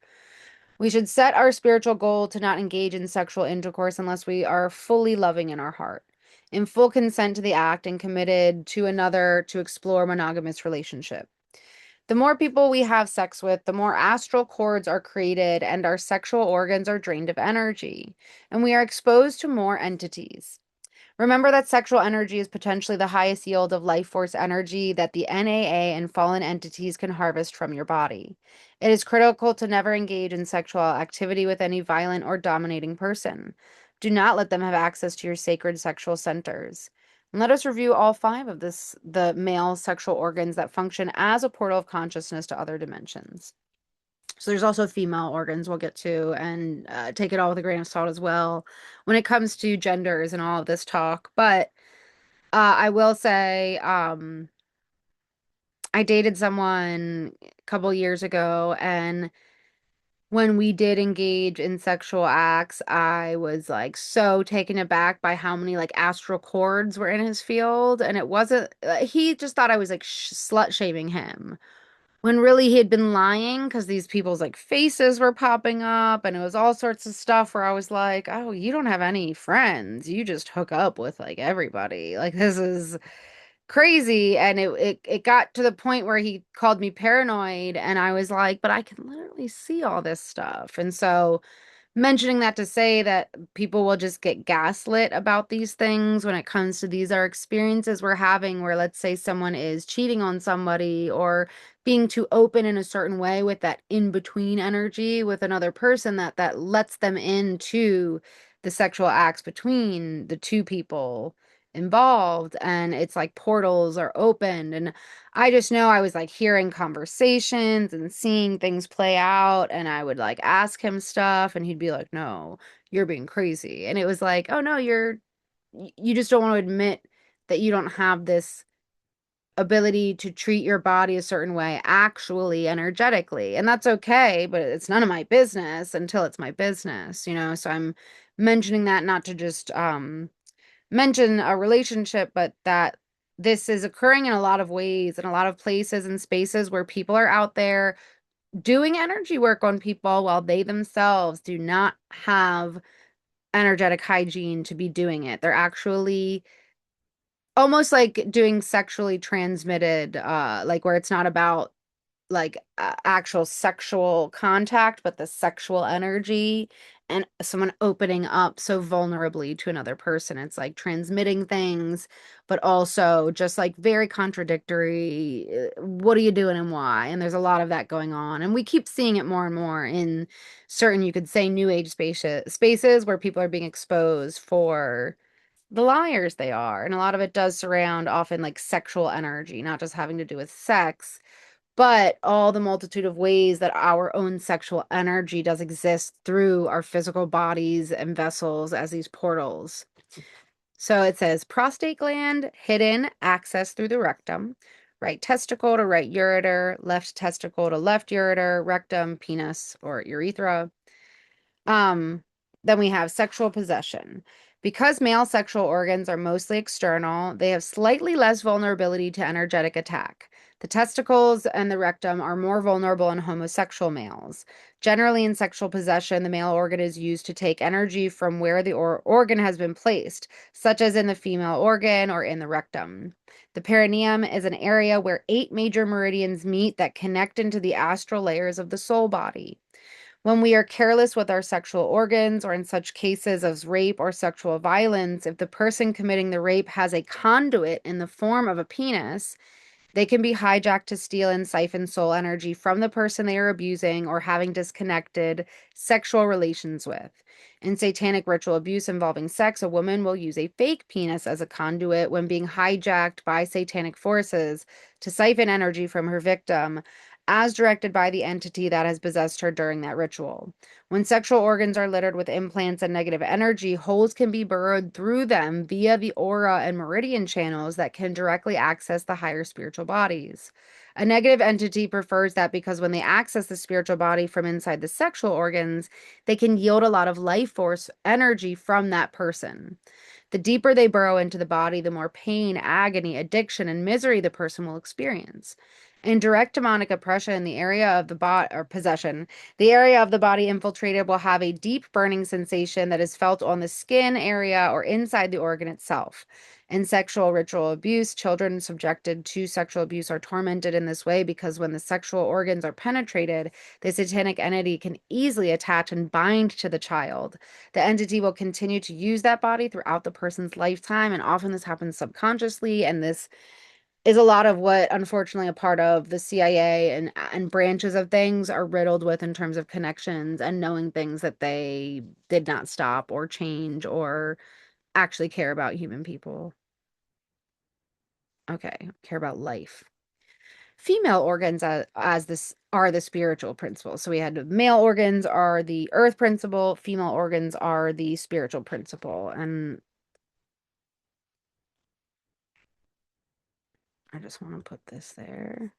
We should set our spiritual goal to not engage in sexual intercourse unless we are fully loving in our heart, in full consent to the act, and committed to another to explore monogamous relationship. The more people we have sex with, the more astral cords are created and our sexual organs are drained of energy, and we are exposed to more entities. Remember that sexual energy is potentially the highest yield of life force energy that the NAA and fallen entities can harvest from your body. It is critical to never engage in sexual activity with any violent or dominating person. Do not let them have access to your sacred sexual centers. And let us review all five of the male sexual organs that function as a portal of consciousness to other dimensions. So there's also female organs we'll get to, and take it all with a grain of salt as well when it comes to genders and all of this talk. But I will say, I dated someone a couple years ago, and when we did engage in sexual acts, I was like so taken aback by how many like astral cords were in his field. And it wasn't, he just thought I was like slut shaming him when really he had been lying because these people's like faces were popping up and it was all sorts of stuff where I was like, oh, you don't have any friends. You just hook up with like everybody. Like this is crazy. And it got to the point where he called me paranoid and I was like, but I can literally see all this stuff. And so mentioning that to say that people will just get gaslit about these things when it comes to these are experiences we're having where let's say someone is cheating on somebody or being too open in a certain way with that in between energy with another person that lets them into the sexual acts between the two people involved, and it's like portals are opened. And I just know I was like hearing conversations and seeing things play out, and I would like ask him stuff, and he'd be like, "No, you're being crazy." And it was like, "Oh no, you just don't want to admit that you don't have this ability to treat your body a certain way actually energetically." And that's okay, but it's none of my business until it's my business, you know? So I'm mentioning that not to just mention a relationship, but that this is occurring in a lot of ways, in a lot of places and spaces where people are out there doing energy work on people while they themselves do not have energetic hygiene to be doing it. They're actually almost like doing sexually transmitted, like where it's not about like actual sexual contact, but the sexual energy and someone opening up so vulnerably to another person. It's like transmitting things, but also just like very contradictory. What are you doing and why? And there's a lot of that going on. And we keep seeing it more and more in certain, you could say, new age spaces where people are being exposed for the liars they are. And a lot of it does surround often like sexual energy, not just having to do with sex, but all the multitude of ways that our own sexual energy does exist through our physical bodies and vessels as these portals. So it says prostate gland, hidden, access through the rectum, right testicle to right ureter, left testicle to left ureter, rectum, penis, or urethra. Um, then we have sexual possession. Because male sexual organs are mostly external, they have slightly less vulnerability to energetic attack. The testicles and the rectum are more vulnerable in homosexual males. Generally, in sexual possession, the male organ is used to take energy from where the organ has been placed, such as in the female organ or in the rectum. The perineum is an area where 8 major meridians meet that connect into the astral layers of the soul body. When we are careless with our sexual organs, or in such cases as rape or sexual violence, if the person committing the rape has a conduit in the form of a penis, they can be hijacked to steal and siphon soul energy from the person they are abusing or having disconnected sexual relations with. In satanic ritual abuse involving sex, a woman will use a fake penis as a conduit when being hijacked by satanic forces to siphon energy from her victim, as directed by the entity that has possessed her during that ritual. When sexual organs are littered with implants and negative energy, holes can be burrowed through them via the aura and meridian channels that can directly access the higher spiritual bodies. A negative entity prefers that because when they access the spiritual body from inside the sexual organs, they can yield a lot of life force energy from that person. The deeper they burrow into the body, the more pain, agony, addiction, and misery the person will experience. In direct demonic oppression, the area of the body or possession, the area of the body infiltrated will have a deep burning sensation that is felt on the skin area or inside the organ itself. In sexual ritual abuse, children subjected to sexual abuse are tormented in this way because when the sexual organs are penetrated, the satanic entity can easily attach and bind to the child. The entity will continue to use that body throughout the person's lifetime, and often this happens subconsciously, and this is a lot of what unfortunately a part of the CIA and branches of things are riddled with in terms of connections and knowing things that they did not stop or change or actually care about human people. Okay, care about life. Female organs as this are the spiritual principle. So we had male organs are the earth principle, female organs are the spiritual principle. And I just want to put this there.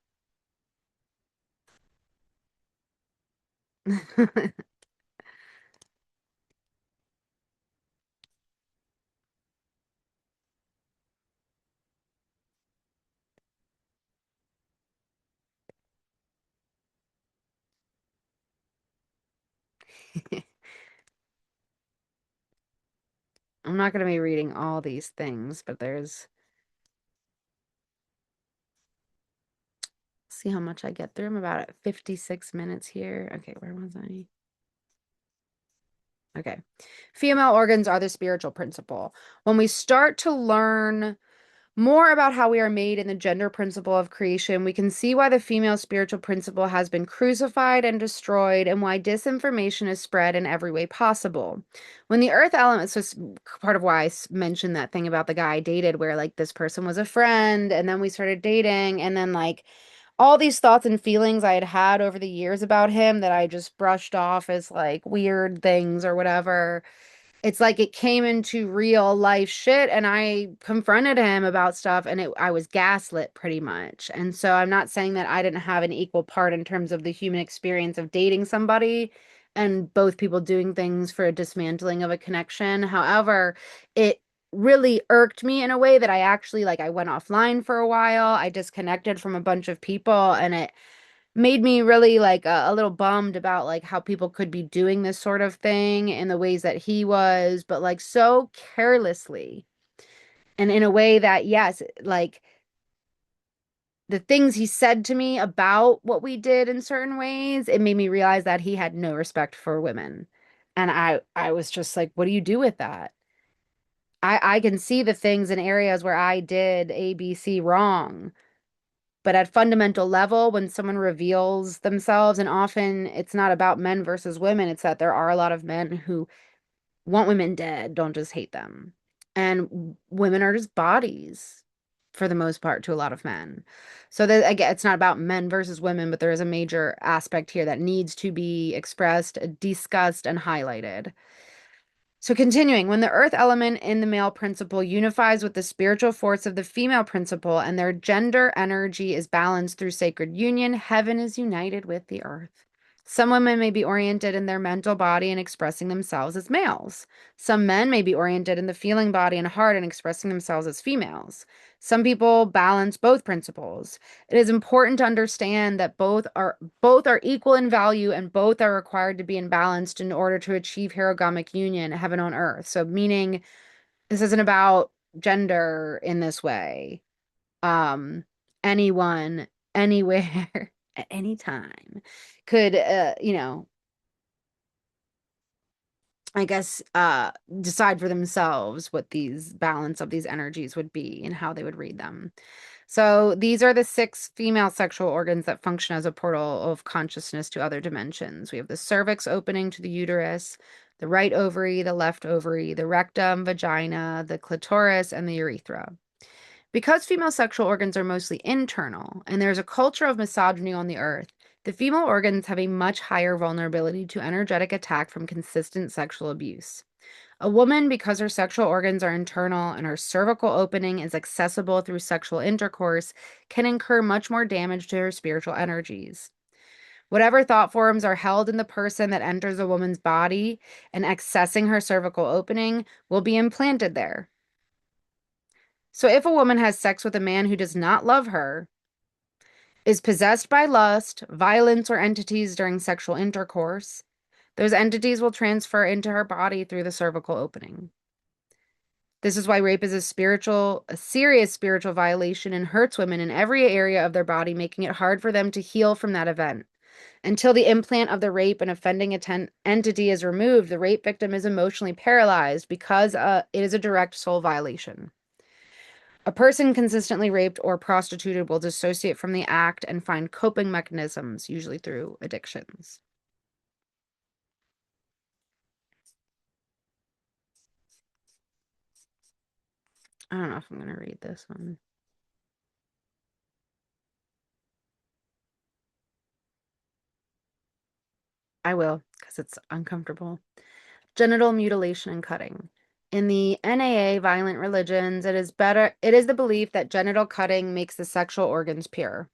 I'm not going to be reading all these things, but there's see how much I get through. I'm about at 56 minutes here. Okay, where was I? Okay. Female organs are the spiritual principle. When we start to learn more about how we are made in the gender principle of creation, we can see why the female spiritual principle has been crucified and destroyed and why disinformation is spread in every way possible. When the earth element, so part of why I mentioned that thing about the guy I dated, where like this person was a friend and then we started dating and then like all these thoughts and feelings I had had over the years about him that I just brushed off as like weird things or whatever. It's like it came into real life shit and I confronted him about stuff and I was gaslit pretty much. And so I'm not saying that I didn't have an equal part in terms of the human experience of dating somebody and both people doing things for a dismantling of a connection. However, it really irked me in a way that I actually like I went offline for a while. I disconnected from a bunch of people and it made me really like a little bummed about like how people could be doing this sort of thing in the ways that he was, but like so carelessly and in a way that, yes, like the things he said to me about what we did in certain ways, it made me realize that he had no respect for women. And I was just like, what do you do with that? I can see the things in areas where I did ABC wrong. But at fundamental level, when someone reveals themselves, and often it's not about men versus women, it's that there are a lot of men who want women dead, don't just hate them. And women are just bodies for the most part to a lot of men. So that again, it's not about men versus women, but there is a major aspect here that needs to be expressed, discussed, and highlighted. So continuing, when the earth element in the male principle unifies with the spiritual force of the female principle and their gender energy is balanced through sacred union, heaven is united with the earth. Some women may be oriented in their mental body and expressing themselves as males. Some men may be oriented in the feeling body and heart and expressing themselves as females. Some people balance both principles. It is important to understand that both are equal in value and both are required to be in balance in order to achieve herogamic union, heaven on earth. So meaning this isn't about gender in this way. Um, anyone, anywhere, at any time could I guess decide for themselves what these balance of these energies would be and how they would read them. So these are the six female sexual organs that function as a portal of consciousness to other dimensions. We have the cervix opening to the uterus, the right ovary, the left ovary, the rectum, vagina, the clitoris, and the urethra. Because female sexual organs are mostly internal, and there's a culture of misogyny on the earth, the female organs have a much higher vulnerability to energetic attack from consistent sexual abuse. A woman, because her sexual organs are internal and her cervical opening is accessible through sexual intercourse, can incur much more damage to her spiritual energies. Whatever thought forms are held in the person that enters a woman's body and accessing her cervical opening will be implanted there. So if a woman has sex with a man who does not love her, is possessed by lust, violence, or entities during sexual intercourse, those entities will transfer into her body through the cervical opening. This is why rape is a serious spiritual violation and hurts women in every area of their body, making it hard for them to heal from that event. Until the implant of the rape and offending entity is removed, the rape victim is emotionally paralyzed because it is a direct soul violation. A person consistently raped or prostituted will dissociate from the act and find coping mechanisms, usually through addictions. I don't know if I'm going to read this one. I will, because it's uncomfortable. Genital mutilation and cutting. In the NAA violent religions, it is the belief that genital cutting makes the sexual organs pure.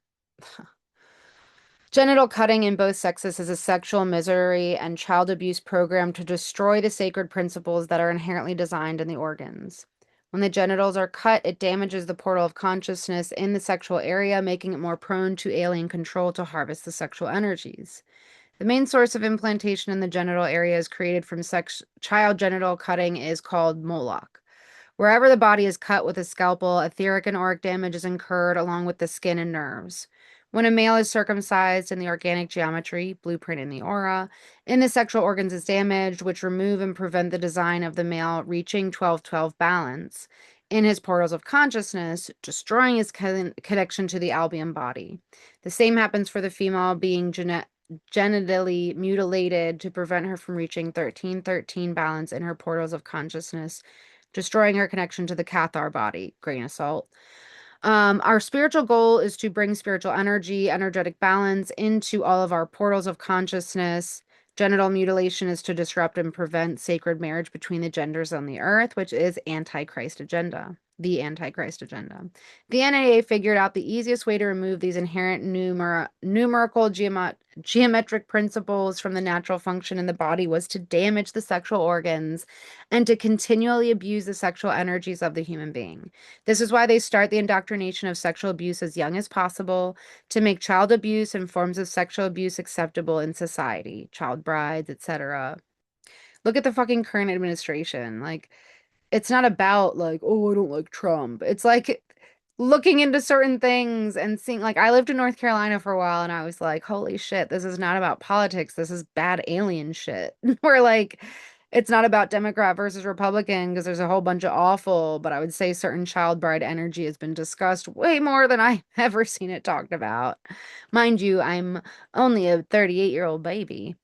Genital cutting in both sexes is a sexual misery and child abuse program to destroy the sacred principles that are inherently designed in the organs. When the genitals are cut, it damages the portal of consciousness in the sexual area, making it more prone to alien control to harvest the sexual energies. The main source of implantation in the genital area is created from child genital cutting is called Moloch. Wherever the body is cut with a scalpel, etheric and auric damage is incurred along with the skin and nerves. When a male is circumcised and the organic geometry, blueprint in the aura, in the sexual organs is damaged, which remove and prevent the design of the male reaching 12-12 balance in his portals of consciousness, destroying his connection to the albion body. The same happens for the female being genitally mutilated to prevent her from reaching 13-13 balance in her portals of consciousness, destroying her connection to the Cathar body. Grain of salt. Our spiritual goal is to bring spiritual energy, energetic balance into all of our portals of consciousness. Genital mutilation is to disrupt and prevent sacred marriage between the genders on the earth, which is Antichrist agenda. The Antichrist agenda. The NAA figured out the easiest way to remove these inherent numerical geometric principles from the natural function in the body was to damage the sexual organs and to continually abuse the sexual energies of the human being. This is why they start the indoctrination of sexual abuse as young as possible to make child abuse and forms of sexual abuse acceptable in society, child brides, etc. Look at the fucking current administration. Like, it's not about like, oh, I don't like Trump. It's like looking into certain things and seeing, like, I lived in North Carolina for a while and I was like, holy shit, this is not about politics. This is bad alien shit. Where like it's not about Democrat versus Republican because there's a whole bunch of awful, but I would say certain child bride energy has been discussed way more than I've ever seen it talked about. Mind you, I'm only a 38-year-old baby.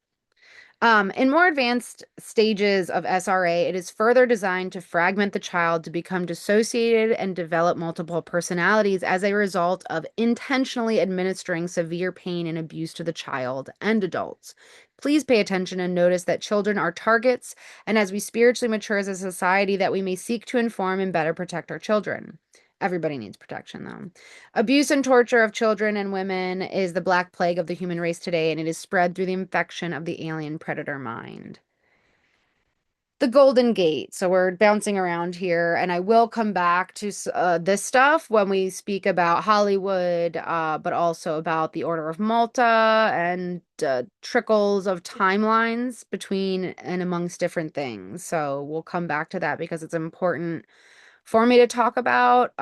In more advanced stages of SRA, it is further designed to fragment the child to become dissociated and develop multiple personalities as a result of intentionally administering severe pain and abuse to the child and adults. Please pay attention and notice that children are targets, and as we spiritually mature as a society, that we may seek to inform and better protect our children. Everybody needs protection, though. Abuse and torture of children and women is the black plague of the human race today, and it is spread through the infection of the alien predator mind. The Golden Gate. So we're bouncing around here, and I will come back to this stuff when we speak about Hollywood, but also about the Order of Malta and trickles of timelines between and amongst different things. So we'll come back to that because it's important for me to talk about.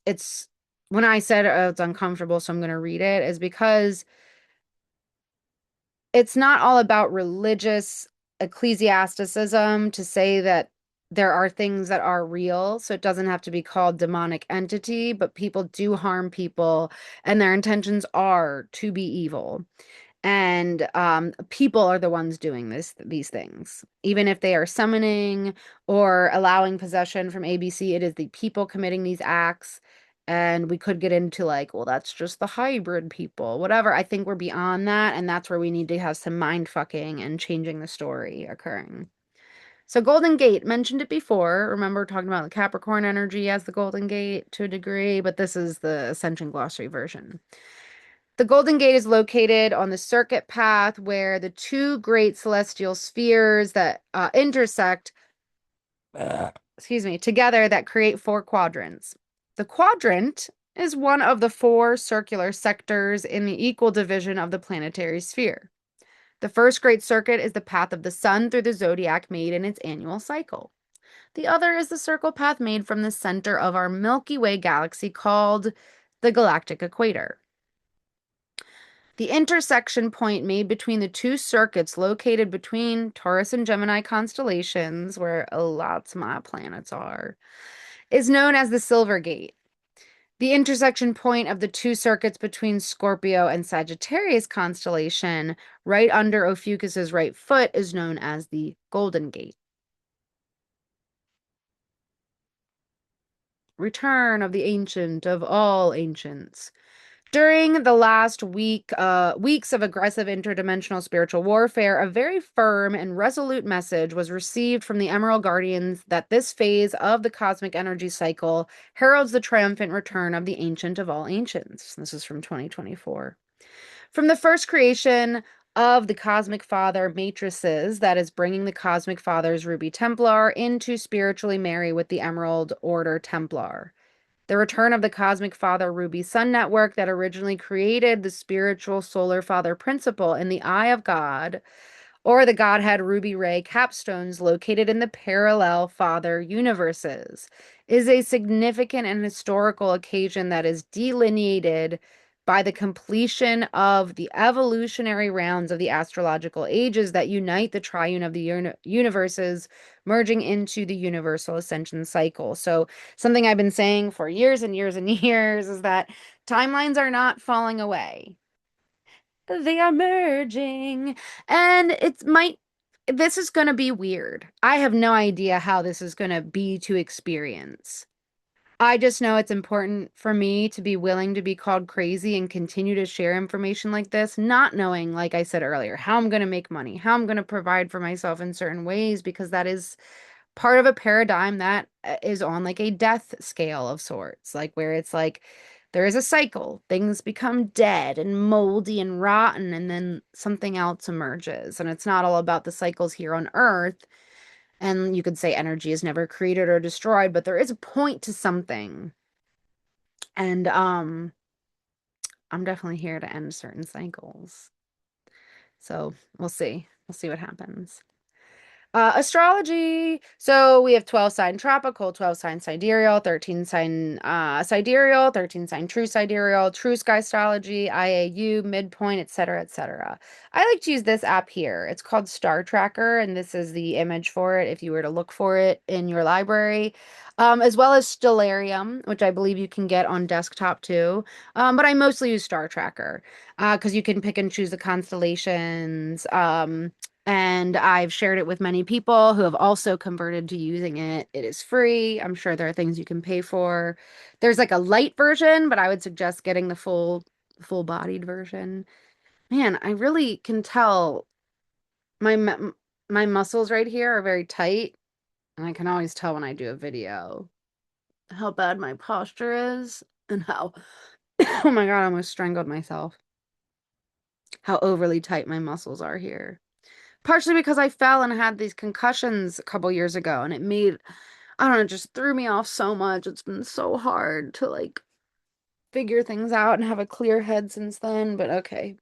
It's when I said it's uncomfortable, so I'm going to read it, is because it's not all about religious ecclesiasticism to say that there are things that are real. So it doesn't have to be called demonic entity, but people do harm people, and their intentions are to be evil. And people are the ones doing these things. Even if they are summoning or allowing possession from ABC, it is the people committing these acts. And we could get into like, well, that's just the hybrid people, whatever. I think we're beyond that, and that's where we need to have some mind fucking and changing the story occurring. So Golden Gate, mentioned it before. Remember talking about the Capricorn energy as the Golden Gate to a degree, but this is the Ascension glossary version. The Golden Gate is located on the circuit path where the two great celestial spheres that intersect, excuse me, together that create four quadrants. The quadrant is one of the four circular sectors in the equal division of the planetary sphere. The first great circuit is the path of the sun through the zodiac made in its annual cycle. The other is the circle path made from the center of our Milky Way galaxy called the galactic equator. The intersection point made between the two circuits located between Taurus and Gemini constellations, where lots of my planets are, is known as the Silver Gate. The intersection point of the two circuits between Scorpio and Sagittarius constellation, right under Ophiuchus's right foot, is known as the Golden Gate. Return of the ancient of all ancients. During the last weeks of aggressive interdimensional spiritual warfare, a very firm and resolute message was received from the Emerald Guardians that this phase of the cosmic energy cycle heralds the triumphant return of the ancient of all ancients. This is from 2024. From the first creation of the Cosmic Father matrices, that is bringing the Cosmic Father's Ruby Templar into spiritually marry with the Emerald Order Templar. The return of the Cosmic Father Ruby Sun Network that originally created the spiritual solar father principle in the eye of God, or the Godhead Ruby Ray capstones located in the parallel father universes, is a significant and historical occasion that is delineated by the completion of the evolutionary rounds of the astrological ages that unite the triune of the universes, merging into the universal ascension cycle. So, something I've been saying for years and years and years is that timelines are not falling away. They are merging. And this is going to be weird. I have no idea how this is going to be to experience. I just know it's important for me to be willing to be called crazy and continue to share information like this, not knowing, like I said earlier, how I'm going to make money, how I'm going to provide for myself in certain ways, because that is part of a paradigm that is on like a death scale of sorts, like where it's like there is a cycle, things become dead and moldy and rotten, and then something else emerges. And it's not all about the cycles here on Earth. And you could say energy is never created or destroyed, but there is a point to something. And I'm definitely here to end certain cycles. So we'll see. We'll see what happens. Astrology. So we have 12 sign tropical, 12 sign sidereal, 13 sign sidereal, 13 sign true sky astrology, IAU, midpoint, etc., etc. I like to use this app here. It's called Star Tracker, and this is the image for it if you were to look for it in your library. As well as Stellarium, which I believe you can get on desktop too. But I mostly use Star Tracker because you can pick and choose the constellations. And I've shared it with many people who have also converted to using it. It is free. I'm sure there are things you can pay for. There's like a light version, but I would suggest getting the full-bodied version. Man, I really can tell my muscles right here are very tight, and I can always tell when I do a video how bad my posture is and how oh my God, I almost strangled myself. How overly tight my muscles are here. Partially because I fell and had these concussions a couple years ago, and it made, I don't know, it just threw me off so much. It's been so hard to like figure things out and have a clear head since then, but okay.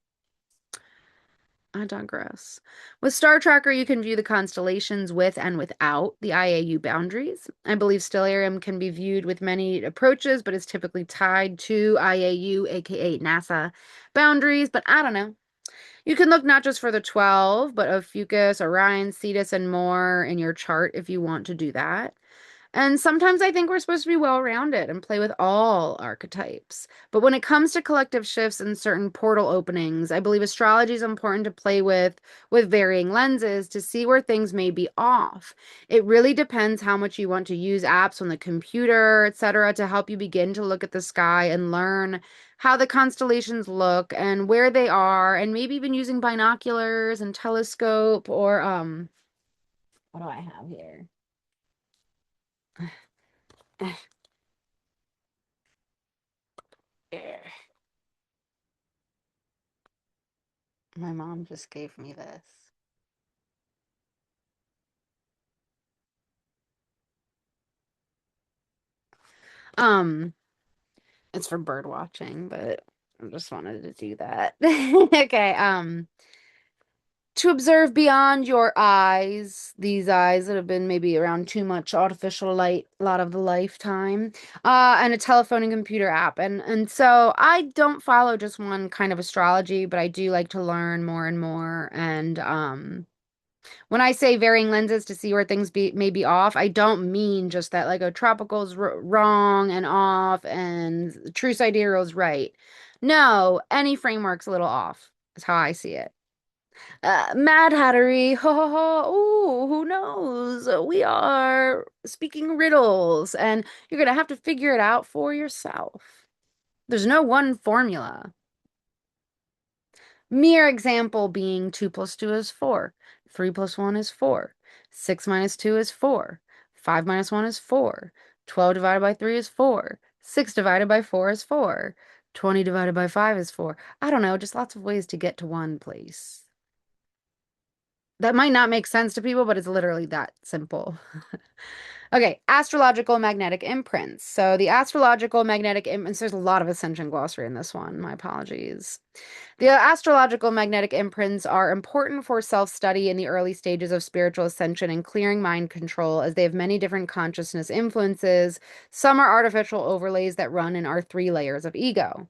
I digress. With Star Tracker, you can view the constellations with and without the IAU boundaries. I believe Stellarium can be viewed with many approaches, but is typically tied to IAU, aka NASA, boundaries. But I don't know. You can look not just for the 12, but Ophiuchus, Orion, Cetus, and more in your chart if you want to do that. And sometimes I think we're supposed to be well-rounded and play with all archetypes. But when it comes to collective shifts and certain portal openings, I believe astrology is important to play with varying lenses to see where things may be off. It really depends how much you want to use apps on the computer, etc., to help you begin to look at the sky and learn how the constellations look and where they are, and maybe even using binoculars and telescope or what do I have here? My mom just gave me this. Um, It's for bird watching, but I just wanted to do that. Okay, to observe beyond your eyes, these eyes that have been maybe around too much artificial light a lot of the lifetime, and a telephone and computer app. And so I don't follow just one kind of astrology, but I do like to learn more and more. And when I say varying lenses to see where things may be off, I don't mean just that like a tropical's wrong and off and true sidereal's right. No, any framework's a little off, is how I see it. Mad Hattery, ho ho ho, ooh, who knows? We are speaking riddles, and you're gonna have to figure it out for yourself. There's no one formula. Mere example being 2 plus 2 is 4, 3 plus 1 is 4, 6 minus 2 is 4, 5 minus 1 is 4, 12 divided by 3 is 4, 6 divided by 4 is 4, 20 divided by 5 is 4. I don't know, just lots of ways to get to one place. That might not make sense to people, but it's literally that simple. Okay, astrological magnetic imprints. So the astrological magnetic imprints, there's a lot of Ascension glossary in this one. My apologies. The astrological magnetic imprints are important for self-study in the early stages of spiritual ascension and clearing mind control, as they have many different consciousness influences. Some are artificial overlays that run in our 3 layers of ego.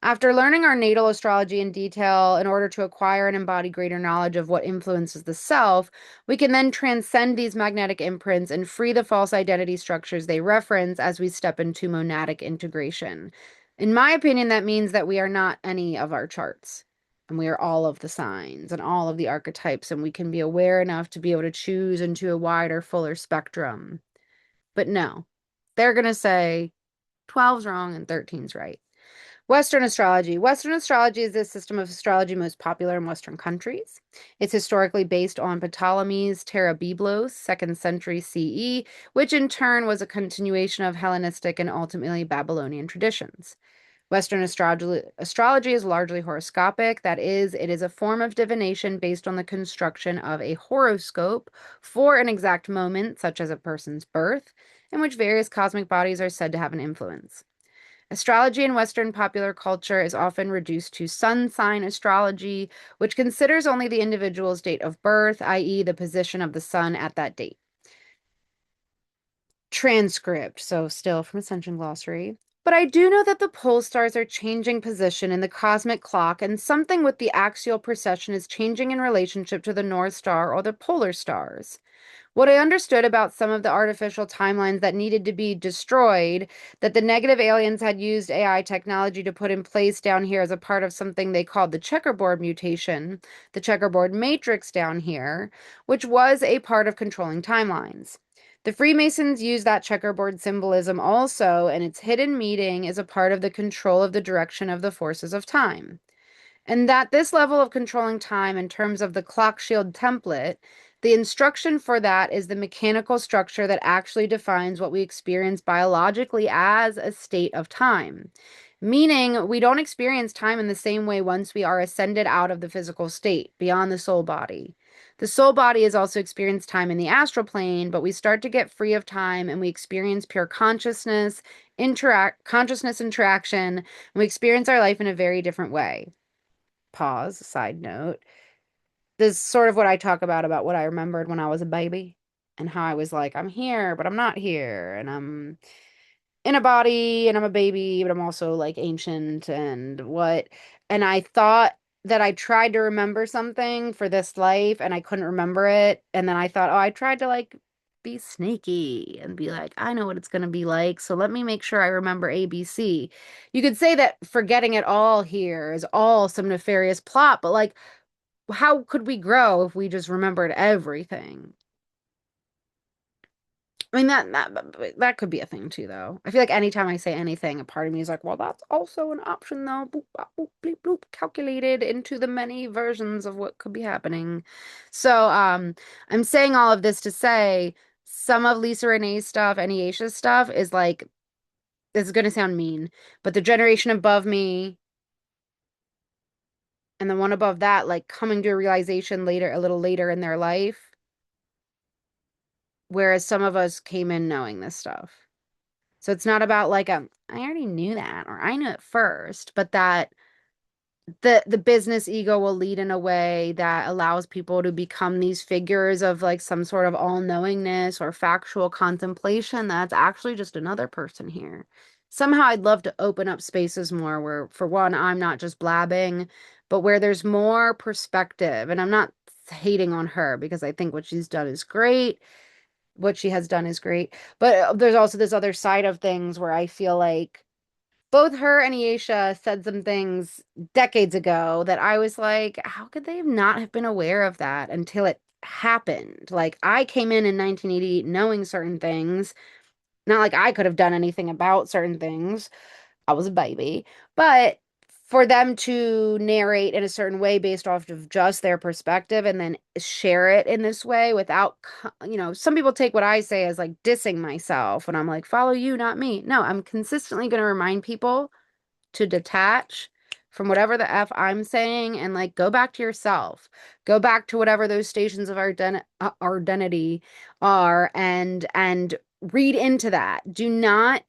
After learning our natal astrology in detail in order to acquire and embody greater knowledge of what influences the self, we can then transcend these magnetic imprints and free the false identity structures they reference as we step into monadic integration. In my opinion, that means that we are not any of our charts, and we are all of the signs and all of the archetypes, and we can be aware enough to be able to choose into a wider, fuller spectrum. But no, they're going to say 12's wrong and 13's right. Western astrology. Western astrology is the system of astrology most popular in Western countries. It's historically based on Ptolemy's Terra Byblos, 2nd century CE, which in turn was a continuation of Hellenistic and ultimately Babylonian traditions. Western astrology is largely horoscopic. That is, it is a form of divination based on the construction of a horoscope for an exact moment, such as a person's birth, in which various cosmic bodies are said to have an influence. Astrology in Western popular culture is often reduced to sun sign astrology, which considers only the individual's date of birth, i.e., the position of the sun at that date. Transcript, so still from Ascension Glossary. But I do know that the pole stars are changing position in the cosmic clock, and something with the axial precession is changing in relationship to the North Star or the polar stars. What I understood about some of the artificial timelines that needed to be destroyed, that the negative aliens had used AI technology to put in place down here as a part of something they called the checkerboard mutation, the checkerboard matrix down here, which was a part of controlling timelines. The Freemasons use that checkerboard symbolism also, and its hidden meaning is a part of the control of the direction of the forces of time. And that this level of controlling time in terms of the clock shield template, the instruction for that is the mechanical structure that actually defines what we experience biologically as a state of time. Meaning, we don't experience time in the same way once we are ascended out of the physical state, beyond the soul body. The soul body has also experienced time in the astral plane, but we start to get free of time and we experience pure consciousness, consciousness interaction, and we experience our life in a very different way. Pause, side note. This is sort of what I talk about what I remembered when I was a baby and how I was like, I'm here, but I'm not here. And I'm in a body and I'm a baby, but I'm also like ancient and what. And I thought that I tried to remember something for this life and I couldn't remember it. And then I thought, oh, I tried to like be sneaky and be like, I know what it's going to be like. So let me make sure I remember ABC. You could say that forgetting it all here is all some nefarious plot, but like, how could we grow if we just remembered everything? I mean that could be a thing too, though. I feel like anytime I say anything, a part of me is like, well, that's also an option, though. Boop, bop, boop, bleep, bloop, calculated into the many versions of what could be happening. So, I'm saying all of this to say some of Lisa Renee's stuff and Aisha's stuff is like, this is gonna sound mean, but the generation above me and the one above that, like coming to a realization later, a little later in their life. Whereas some of us came in knowing this stuff. So it's not about like I already knew that or I knew it first, but that the business ego will lead in a way that allows people to become these figures of like some sort of all-knowingness or factual contemplation that's actually just another person here. Somehow I'd love to open up spaces more where, for one, I'm not just blabbing, but where there's more perspective. And I'm not hating on her because I think what she's done is great. What she has done is great. But there's also this other side of things where I feel like both her and Aisha said some things decades ago that I was like, how could they not have been aware of that until it happened? Like, I came in 1988 knowing certain things, not like I could have done anything about certain things. I was a baby, but for them to narrate in a certain way based off of just their perspective and then share it in this way without, some people take what I say as like dissing myself when I'm like, follow you, not me. No, I'm consistently going to remind people to detach from whatever the F I'm saying and like go back to yourself. Go back to whatever those stations of our identity are and read into that. Do not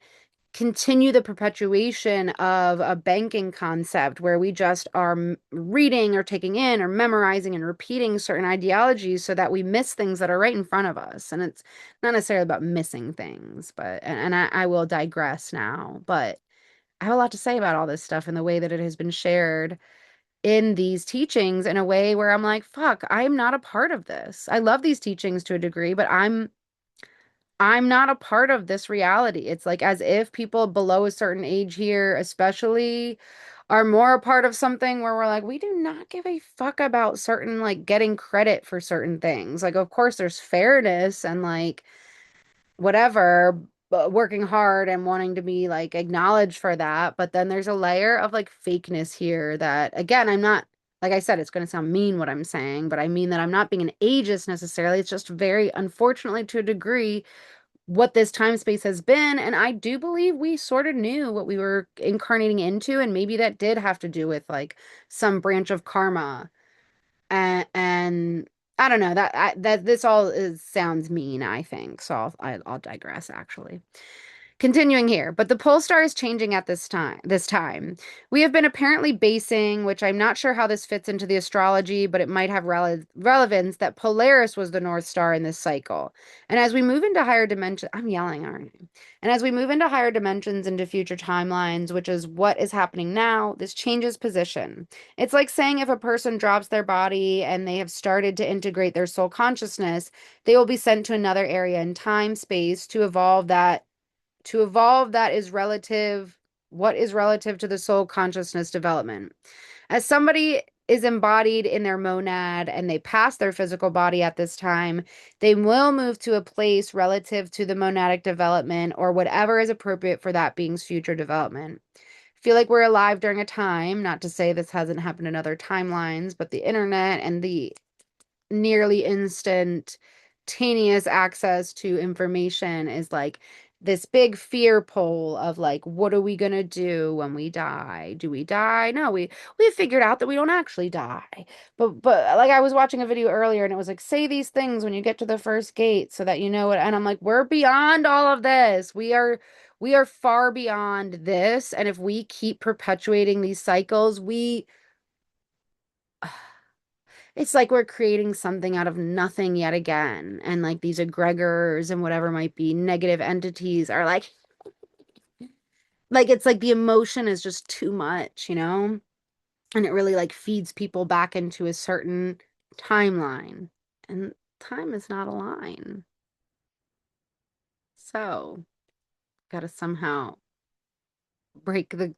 continue the perpetuation of a banking concept where we just are reading or taking in or memorizing and repeating certain ideologies so that we miss things that are right in front of us. And it's not necessarily about missing things, but and I will digress now, but I have a lot to say about all this stuff and the way that it has been shared in these teachings in a way where I'm like, fuck, I'm not a part of this. I love these teachings to a degree, but I'm not a part of this reality. It's like as if people below a certain age here, especially, are more a part of something where we're like, we do not give a fuck about certain, like, getting credit for certain things. Like, of course, there's fairness and, like, whatever, but working hard and wanting to be, like, acknowledged for that. But then there's a layer of, like, fakeness here that, again, I'm not. Like I said, it's going to sound mean what I'm saying, but I mean that I'm not being an ageist necessarily. It's just very, unfortunately, to a degree, what this time space has been. And I do believe we sort of knew what we were incarnating into. And maybe that did have to do with like some branch of karma. And I don't know that this all sounds mean, I think. So I'll digress actually. Continuing here, but the pole star is changing at this time. We have been apparently basing, which I'm not sure how this fits into the astrology, but it might have relevance that Polaris was the North Star in this cycle. And as we move into higher dimensions, I'm yelling, aren't I? And as we move into higher dimensions into future timelines, which is what is happening now, this changes position. It's like saying if a person drops their body and they have started to integrate their soul consciousness, they will be sent to another area in time, space to evolve that is relative, what is relative to the soul consciousness development. As somebody is embodied in their monad and they pass their physical body at this time, they will move to a place relative to the monadic development or whatever is appropriate for that being's future development. I feel like we're alive during a time, not to say this hasn't happened in other timelines, but the internet and the nearly instantaneous access to information is like this big fear pole of like, what are we gonna do when we die? Do we die? No, we figured out that we don't actually die. But like I was watching a video earlier and it was like, say these things when you get to the first gate so that you know it. And I'm like, we're beyond all of this. We are far beyond this. And if we keep perpetuating these cycles, it's like we're creating something out of nothing yet again. And like these egregors and whatever might be negative entities are like it's like the emotion is just too much, And it really like feeds people back into a certain timeline. And time is not a line. So, gotta somehow break the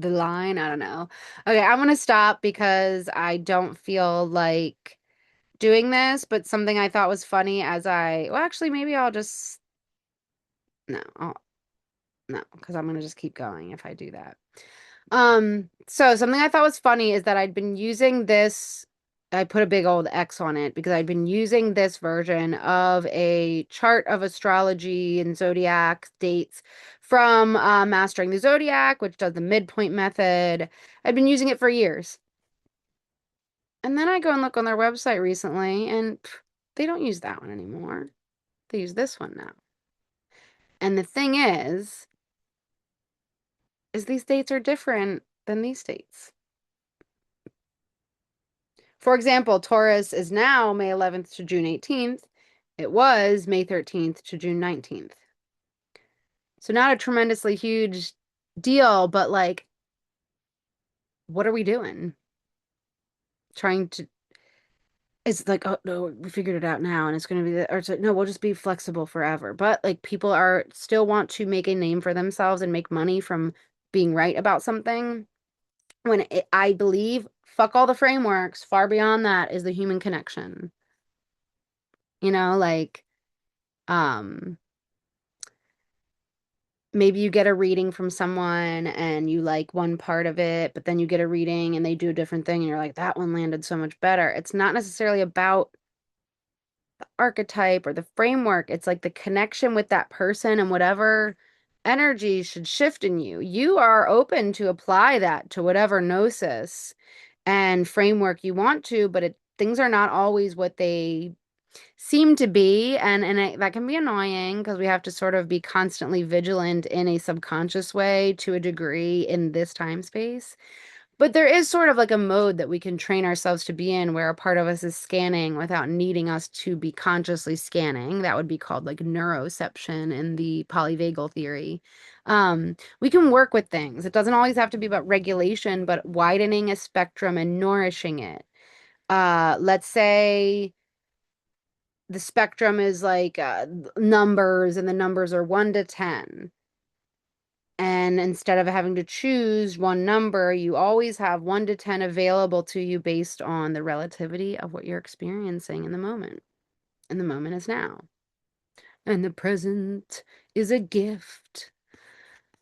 line. I don't know. Okay, I'm gonna stop because I don't feel like doing this, but something I thought was funny well, actually, maybe I'll just, no, no, because I'm gonna just keep going if I do that. So something I thought was funny is that I'd been using this, I put a big old X on it because I'd been using this version of a chart of astrology and zodiac dates from Mastering the Zodiac, which does the midpoint method. I'd been using it for years. And then I go and look on their website recently, and they don't use that one anymore. They use this one now. And the thing is these dates are different than these dates. For example, Taurus is now May 11th to June 18th. It was May 13th to June 19th. So not a tremendously huge deal, but like, what are we doing? Trying to, it's like, oh no, we figured it out now and it's going to be, or it's like, no, we'll just be flexible forever. But like people are still want to make a name for themselves and make money from being right about something. I believe, fuck all the frameworks, far beyond that is the human connection. Like, um, maybe you get a reading from someone and you like one part of it, but then you get a reading and they do a different thing and you're like, that one landed so much better. It's not necessarily about the archetype or the framework. It's like the connection with that person and whatever energy should shift in you. You are open to apply that to whatever gnosis and framework you want to, but things are not always what they seem to be, that can be annoying because we have to sort of be constantly vigilant in a subconscious way to a degree in this time space. But there is sort of like a mode that we can train ourselves to be in where a part of us is scanning without needing us to be consciously scanning. That would be called like neuroception in the polyvagal theory. We can work with things. It doesn't always have to be about regulation, but widening a spectrum and nourishing it. Let's say the spectrum is like numbers, and the numbers are 1 to 10. And instead of having to choose one number, you always have 1 to 10 available to you based on the relativity of what you're experiencing in the moment. And the moment is now. And the present is a gift.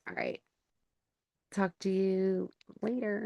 All right. Talk to you later.